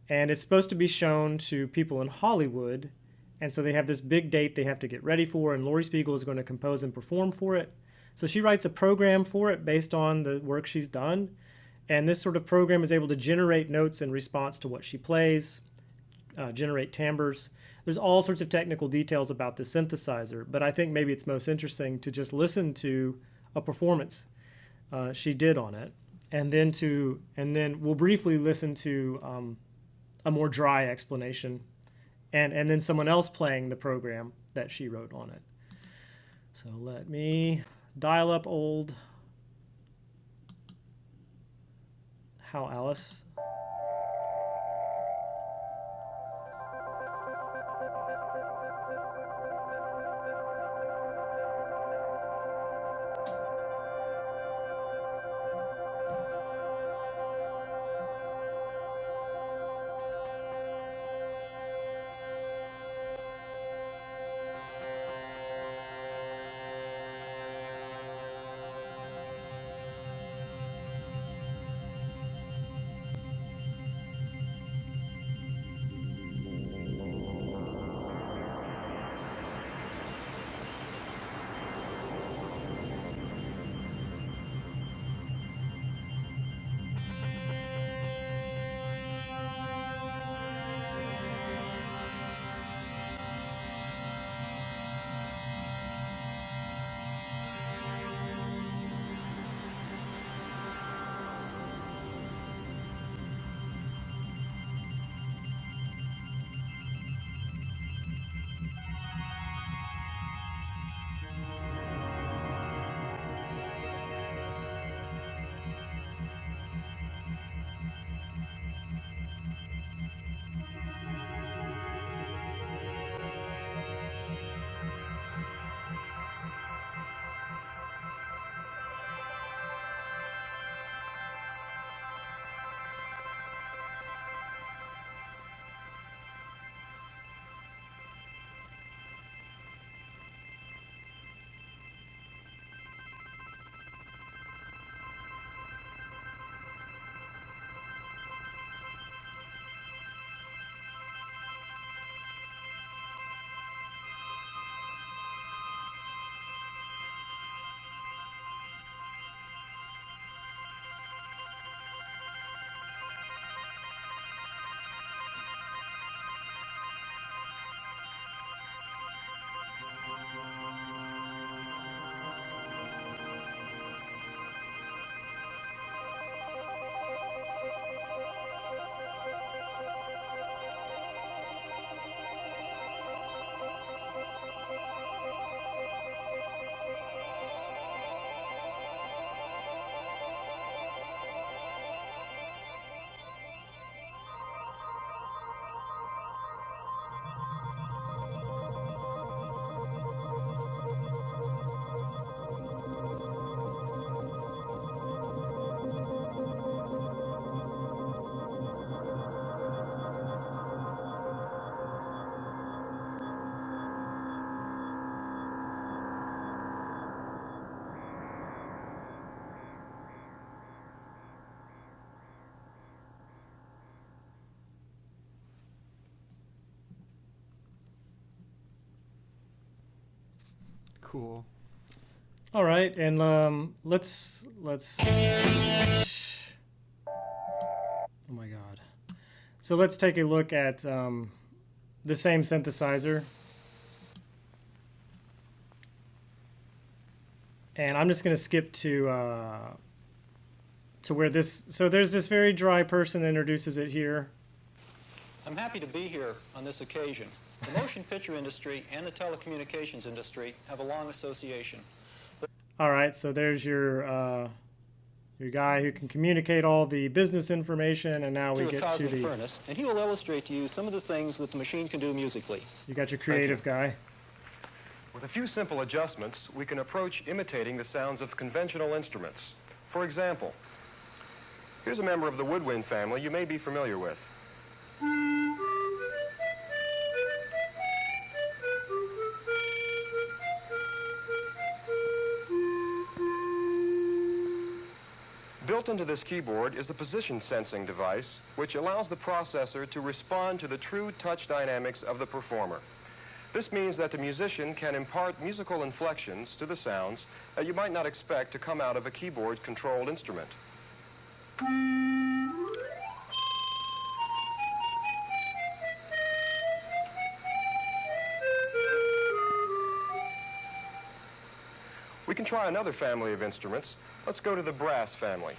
Speaker 2: And it's supposed to be shown to people in Hollywood. And so they have this big date they have to get ready for, and Laurie Spiegel is going to compose and perform for it. So she writes a program for it based on the work she's done. And this sort of program is able to generate notes in response to what she plays, generate timbres. There's all sorts of technical details about the synthesizer, but I think maybe it's most interesting to just listen to a performance she did on it, and then we'll briefly listen to a more dry explanation, and then someone else playing the program that she wrote on it. So let me dial up old Hal Alice.
Speaker 6: Cool.
Speaker 2: All right, and let's. Oh my God. So let's take a look at the same synthesizer. And I'm just going to skip to where this. So there's this very dry person that introduces it here.
Speaker 9: I'm happy to be here on this occasion. The motion picture industry and the telecommunications industry have a long association.
Speaker 2: All right, so there's your guy who can communicate all the business information, and now we
Speaker 9: To a
Speaker 2: get to
Speaker 9: cosmic
Speaker 2: the.
Speaker 9: furnace, and he will illustrate to you some of the things that the machine can do musically.
Speaker 2: You got your creative guy.
Speaker 10: With a few simple adjustments, we can approach imitating the sounds of conventional instruments. For example, here's a member of the woodwind family you may be familiar with. Built into this keyboard is a position sensing device which allows the processor to respond to the true touch dynamics of the performer. This means that the musician can impart musical inflections to the sounds that you might not expect to come out of a keyboard-controlled instrument. We can try another family of instruments. Let's go to the brass family.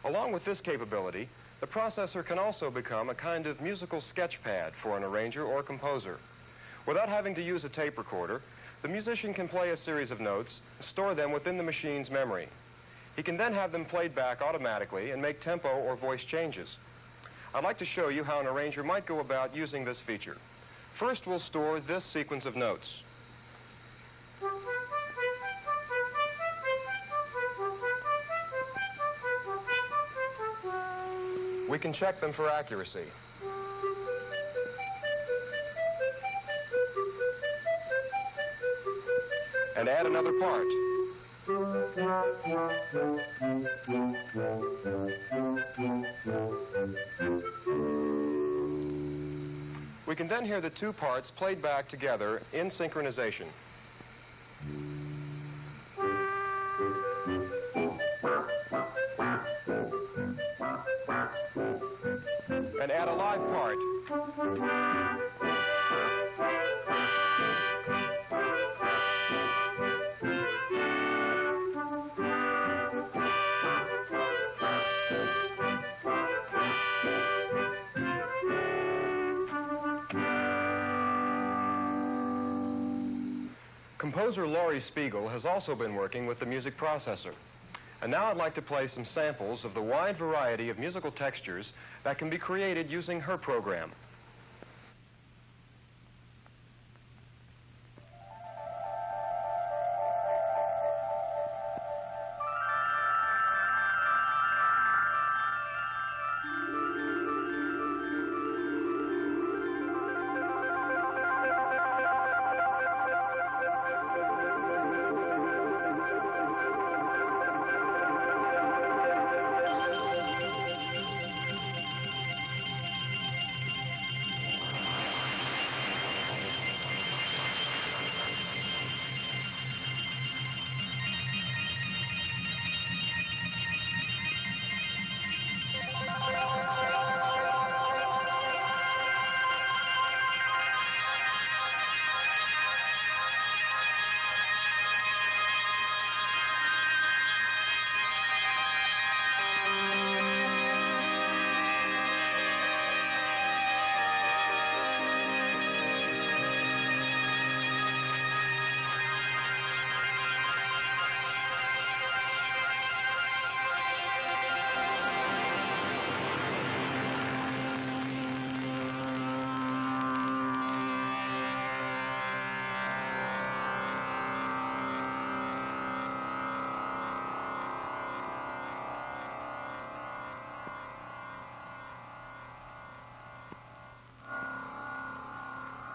Speaker 10: Along with this capability, the processor can also become a kind of musical sketch pad for an arranger or composer. Without having to use a tape recorder, the musician can play a series of notes and store them within the machine's memory. He can then have them played back automatically and make tempo or voice changes. I'd like to show you how an arranger might go about using this feature. First, we'll store this sequence of notes. We can check them for accuracy. And add another part. We can then hear the two parts played back together in synchronization. And add a live part. Composer Laurie Spiegel has also been working with the music processor. And now I'd like to play some samples of the wide variety of musical textures that can be created using her program.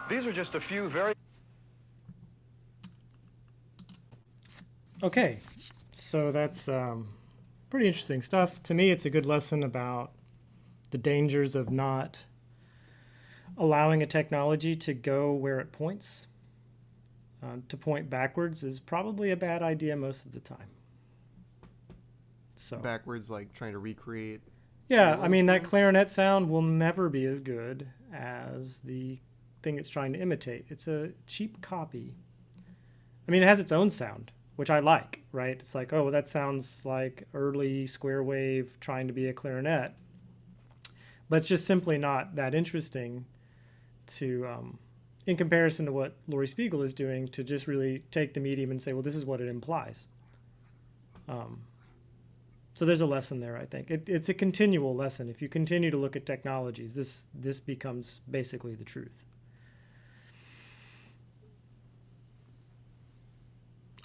Speaker 10: These are just a few very...
Speaker 2: Okay, so that's pretty interesting stuff. To me, it's a good lesson about the dangers of not allowing a technology to go where it points. To point backwards is probably a bad idea most of the time. So
Speaker 6: Backwards, like trying to recreate.
Speaker 2: yeah, I mean, that clarinet sound will never be as good as the thing it's trying to imitate. It's a cheap copy. I mean, it has its own sound, which I like, right? It's like, oh, that sounds like early square wave trying to be a clarinet. But it's just simply not that interesting to, in comparison to what Laurie Spiegel is doing, to just really take the medium and say, well, this is what it implies. So there's a lesson there, I think. It's a continual lesson. If you continue to look at technologies, this becomes basically the truth.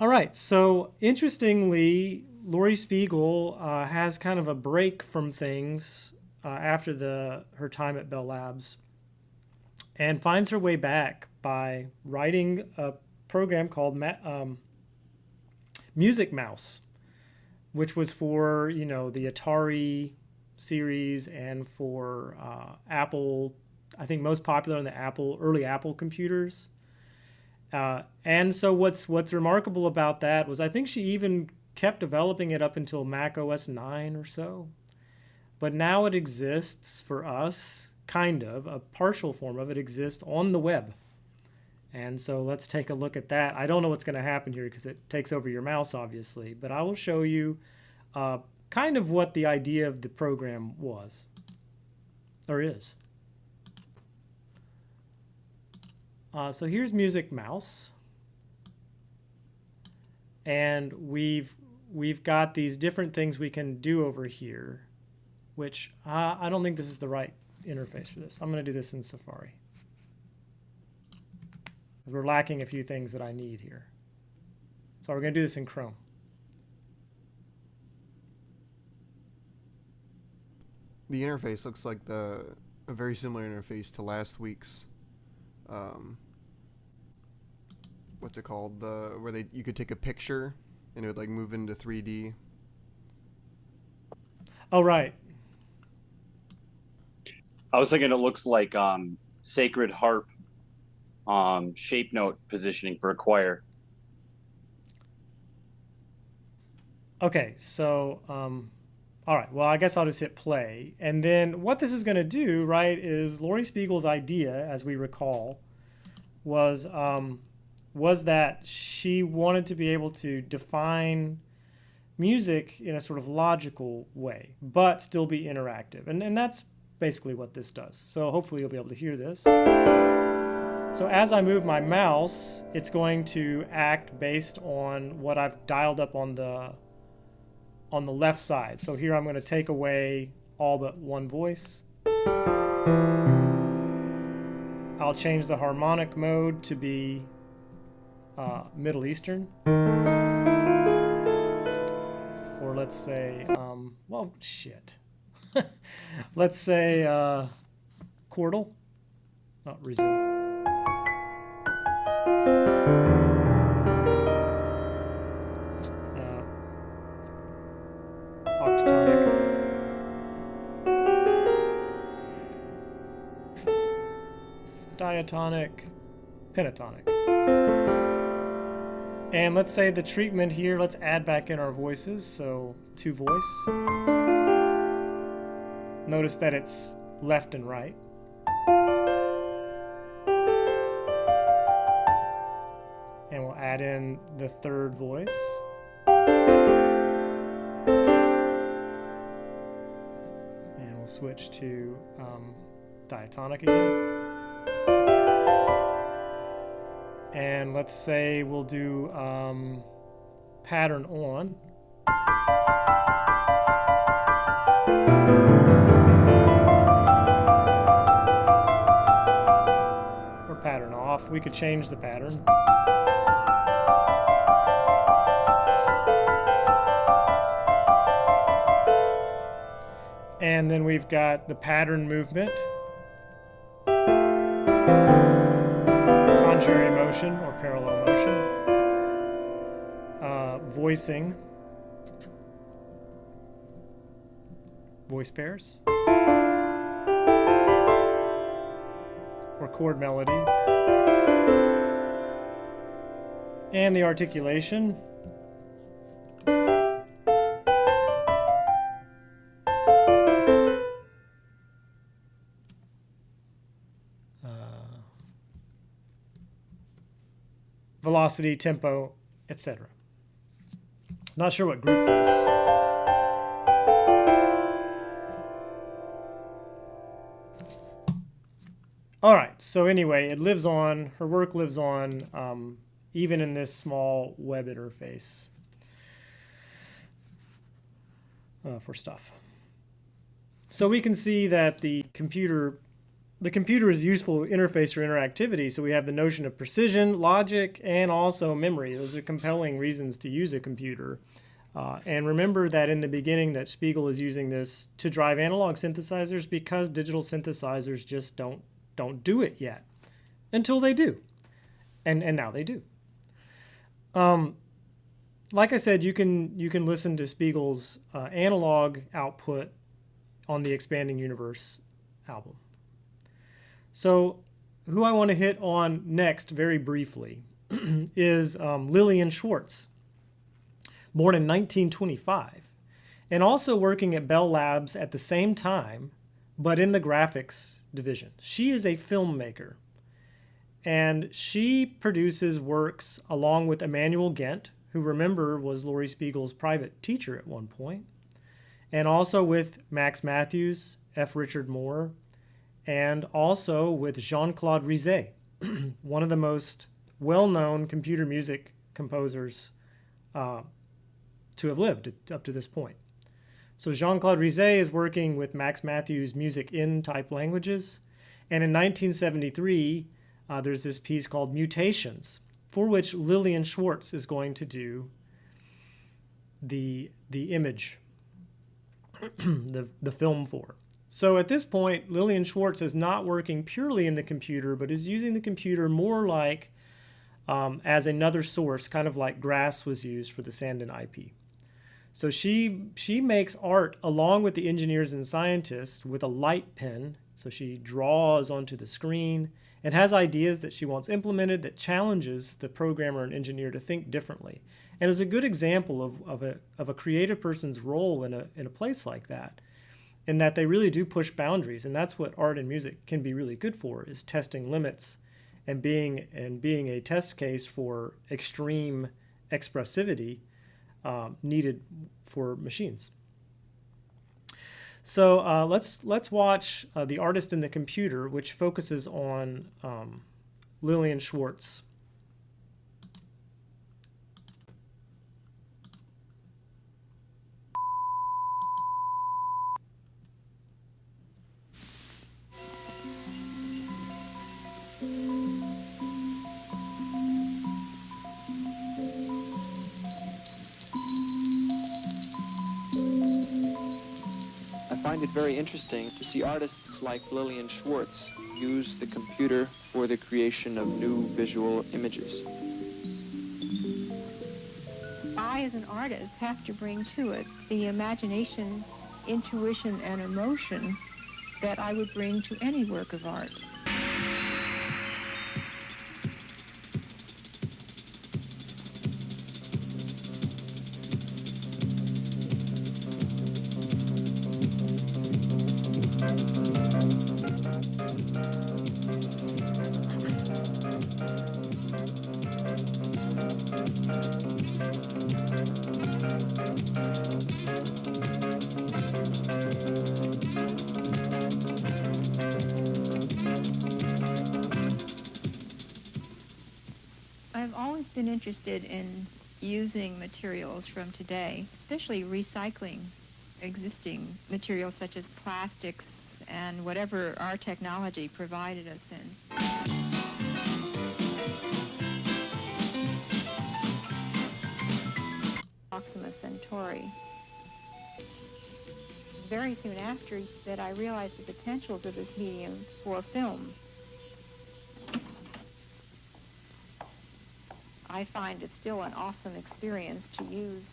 Speaker 2: All right, so interestingly, Laurie Spiegel has kind of a break from things after her time at Bell Labs, and finds her way back by writing a program called Music Mouse, which was for, you know, the Atari series and for Apple, I think most popular on the early Apple computers. And so what's remarkable about that was I think she even kept developing it up until Mac OS 9 or so. But now it exists for us, kind of, a partial form of it exists on the web. And so let's take a look at that. I don't know what's going to happen here because it takes over your mouse, obviously, but I will show you kind of what the idea of the program was, or is. So here's Music Mouse, and we've got these different things we can do over here, which I don't think this is the right interface for this. I'm going to do this in Safari, because we're lacking a few things that I need here. So we're going to do this in Chrome.
Speaker 6: The interface looks like a very similar interface to last week's. What's it called? Where you could take a picture and it would like move into 3D.
Speaker 2: Oh, right.
Speaker 11: I was thinking it looks like Sacred Harp shape note positioning for a choir.
Speaker 2: Okay, so all right, well, I guess I'll just hit play. And then what this is going to do, right, is Laurie Spiegel's idea, as we recall, was that she wanted to be able to define music in a sort of logical way, but still be interactive. And that's basically what this does. So hopefully you'll be able to hear this. So as I move my mouse, it's going to act based on what I've dialed up on the left side. So here I'm going to take away all but one voice. I'll change the harmonic mode to be Middle Eastern. Or let's say, well, shit. Let's say chordal. Not resume. Octatonic. Diatonic. Pentatonic. And let's say the treatment here, let's add back in our voices. So 2 voice. Notice that it's left and right. And we'll add in the 3rd voice. And we'll switch to diatonic again. And let's say we'll do pattern on. Or pattern off. We could change the pattern. And then we've got the pattern movement. contrary motion or parallel motion, voicing, voice pairs, or chord melody, and the articulation. Velocity, tempo, etc. Not sure what group this. All right, so anyway, it lives on, her work lives on, even in this small web interface for stuff. So we can see that the computer is a useful interface for interactivity, so we have the notion of precision, logic, and also memory. Those are compelling reasons to use a computer. And remember that in the beginning that Spiegel is using this to drive analog synthesizers because digital synthesizers just don't do it yet, until they do. And now they do. Like I said, you can listen to Spiegel's analog output on the Expanding Universe album. So who I want to hit on next very briefly is Lillian Schwartz, born in 1925, and also working at Bell Labs at the same time, but in the graphics division. She is a filmmaker, and she produces works along with Emmanuel Gent, who, remember, was Laurie Spiegel's private teacher at one point, and also with Max Matthews, F. Richard Moore, and also with Jean-Claude Rizet, one of the most well-known computer music composers to have lived up to this point. So Jean-Claude Rizet is working with Max Matthews' music in type languages, and in 1973, there's this piece called Mutations, for which Lillian Schwartz is going to do the image, the film for. So at this point, Lillian Schwartz is not working purely in the computer, but is using the computer more like as another source, kind of like GRASS was used for the Sandin IP. So she makes art along with the engineers and scientists with a light pen. So she draws onto the screen and has ideas that she wants implemented that challenges the programmer and engineer to think differently. And is a good example of a creative person's role in a place like that, in that they really do push boundaries. And that's what art and music can be really good for, is testing limits and being a test case for extreme expressivity needed for machines. So let's watch The Artist in the Computer, which focuses on Lillian Schwartz.
Speaker 12: I find it very interesting to see artists like Lillian Schwartz use the computer for the creation of new visual images.
Speaker 13: I, as an artist, have to bring to it the imagination, intuition, and emotion that I would bring to any work of art. I've always been interested in using materials from today, especially recycling existing materials such as plastics and whatever our technology provided us in. Proxima Centauri. Very soon after that, I realized the potentials of this medium for film. I find it still an awesome experience to use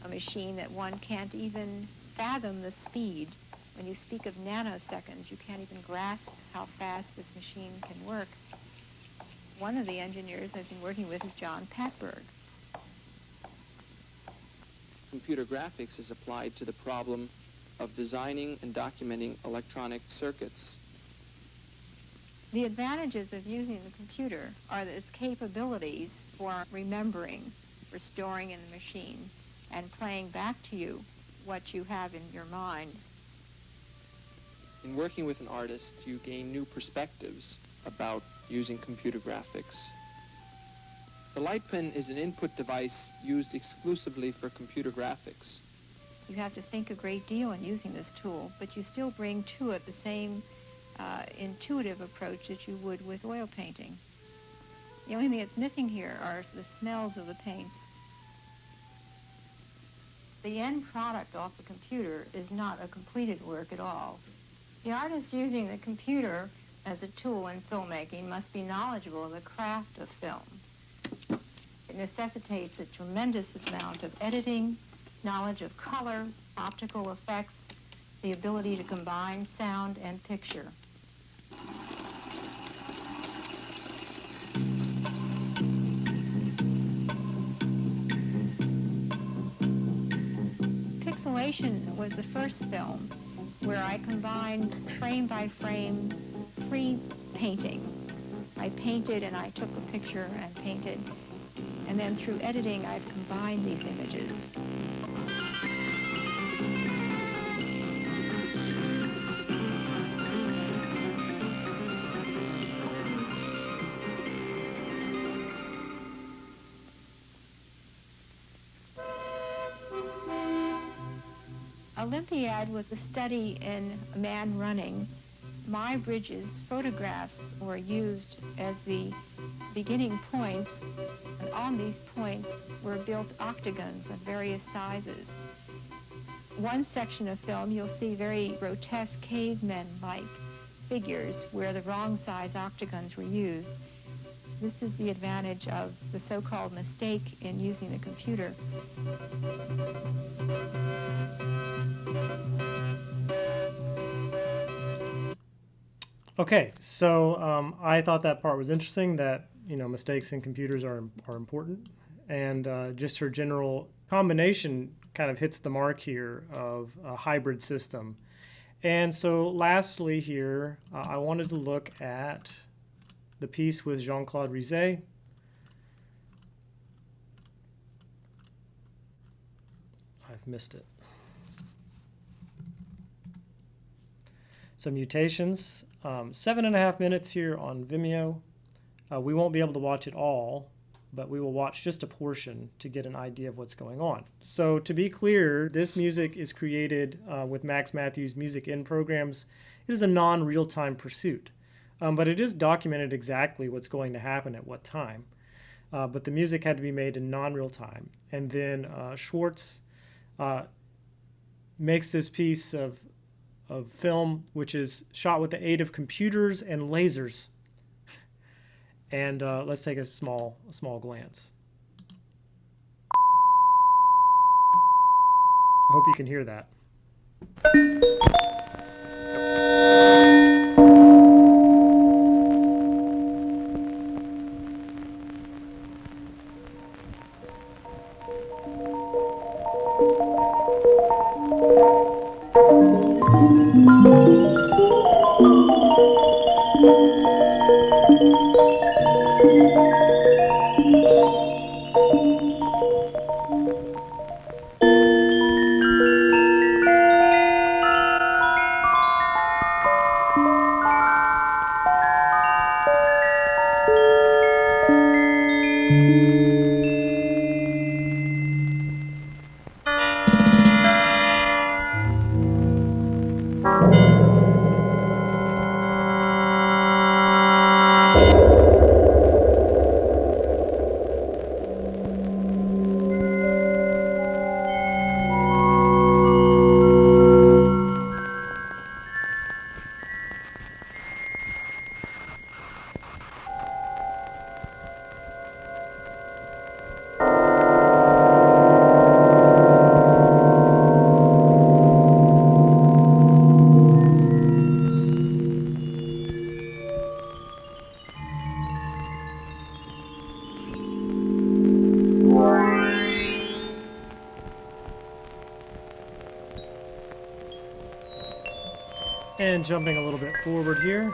Speaker 13: a machine that one can't even fathom the speed. When you speak of nanoseconds, you can't even grasp how fast this machine can work. One of the engineers I've been working with is John Patberg.
Speaker 12: Computer graphics is applied to the problem of designing and documenting electronic circuits.
Speaker 13: The advantages of using the computer are its capabilities for remembering, for storing in the machine, and playing back to you what you have in your mind.
Speaker 12: In working with an artist, you gain new perspectives about using computer graphics. The light pen is an input device used exclusively for computer graphics.
Speaker 13: You have to think a great deal in using this tool, but you still bring to it the same intuitive approach that you would with oil painting. The only thing that's missing here are the smells of the paints. The end product off the computer is not a completed work at all. The artist using the computer as a tool in filmmaking must be knowledgeable of the craft of film. It necessitates a tremendous amount of editing, knowledge of color, optical effects, the ability to combine sound and picture. Pixelation was the first film where I combined frame by frame free painting. I painted and I took a picture and painted, and then through editing I've combined these images. Olympiad was a study in man running. My Bridges photographs were used as the beginning points, and on these points were built octagons of various sizes. One section of film you'll see very grotesque cavemen-like figures where the wrong size octagons were used. This is the advantage of the so-called mistake in using the computer.
Speaker 2: Okay, so I thought that part was interesting, that mistakes in computers are important, and just her general combination kind of hits the mark here of a hybrid system. And so lastly here, I wanted to look at the piece with Jean-Claude Rizet. I've missed it. So Mutations, 7.5 minutes here on Vimeo. We won't be able to watch it all, but we will watch just a portion to get an idea of what's going on. So to be clear, this music is created with Max Mathews Music In Programs. It is a non-real-time pursuit, but it is documented exactly what's going to happen at what time. But the music had to be made in non-real time. And then Schwartz makes this piece of film, which is shot with the aid of computers and lasers. And let's take a small glance. I hope you can hear that. And jumping a little bit forward here.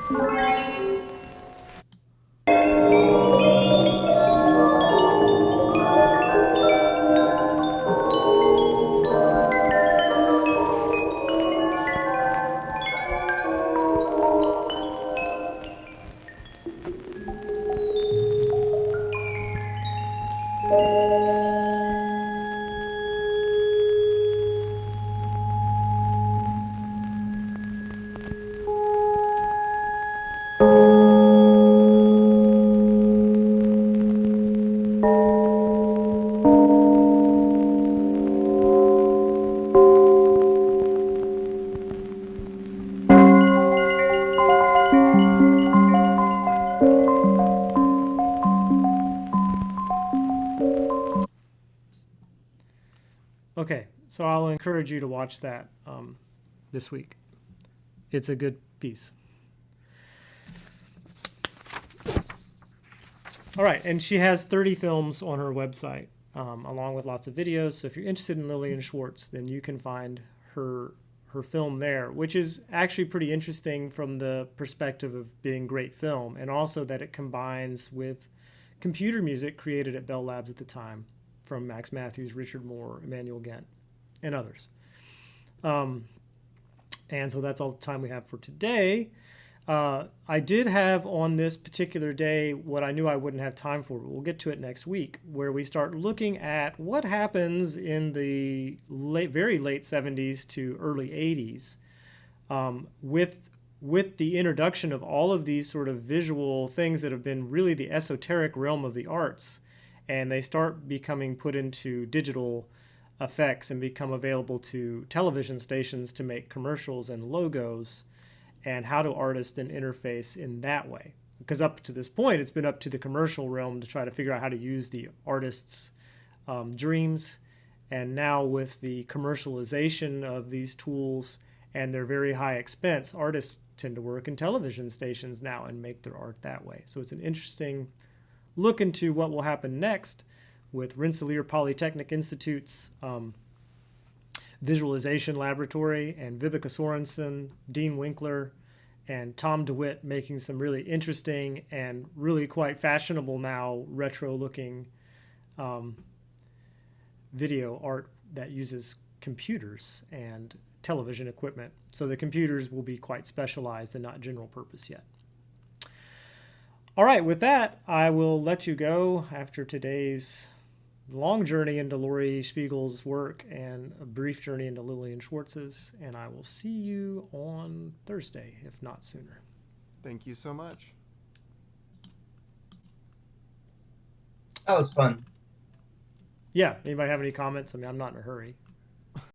Speaker 2: Okay, so I'll encourage you to watch that this week. It's a good piece. All right, and she has 30 films on her website, along with lots of videos. So if you're interested in Lillian Schwartz, then you can find her film there, which is actually pretty interesting from the perspective of being great film, and also that it combines with computer music created at Bell Labs at the time from Max Matthews, Richard Moore, Emmanuel Gent, and others. And so that's all the time we have for today. I did have on this particular day what I knew I wouldn't have time for, but we'll get to it next week, where we start looking at what happens in the very late 70s to early 80s with the introduction of all of these sort of visual things that have been really the esoteric realm of the arts, and they start becoming put into digital effects and become available to television stations to make commercials and logos. And how do artists then interface in that way? Because up to this point, it's been up to the commercial realm to try to figure out how to use the artist's dreams. And now with the commercialization of these tools and their very high expense, artists tend to work in television stations now and make their art that way. So it's an interesting look into what will happen next with Rensselaer Polytechnic Institute's Visualization Laboratory and Vibeke Sorensen, Dean Winkler, and Tom DeWitt making some really interesting and really quite fashionable now retro-looking video art that uses computers and television equipment. So the computers will be quite specialized and not general purpose yet. All right, with that, I will let you go after today's long journey into Laurie Spiegel's work and a brief journey into Lillian Schwartz's, and I will see you on Thursday, if not sooner.
Speaker 6: Thank you so much.
Speaker 14: That was fun.
Speaker 2: Yeah, anybody have any comments? I mean, I'm not in a hurry.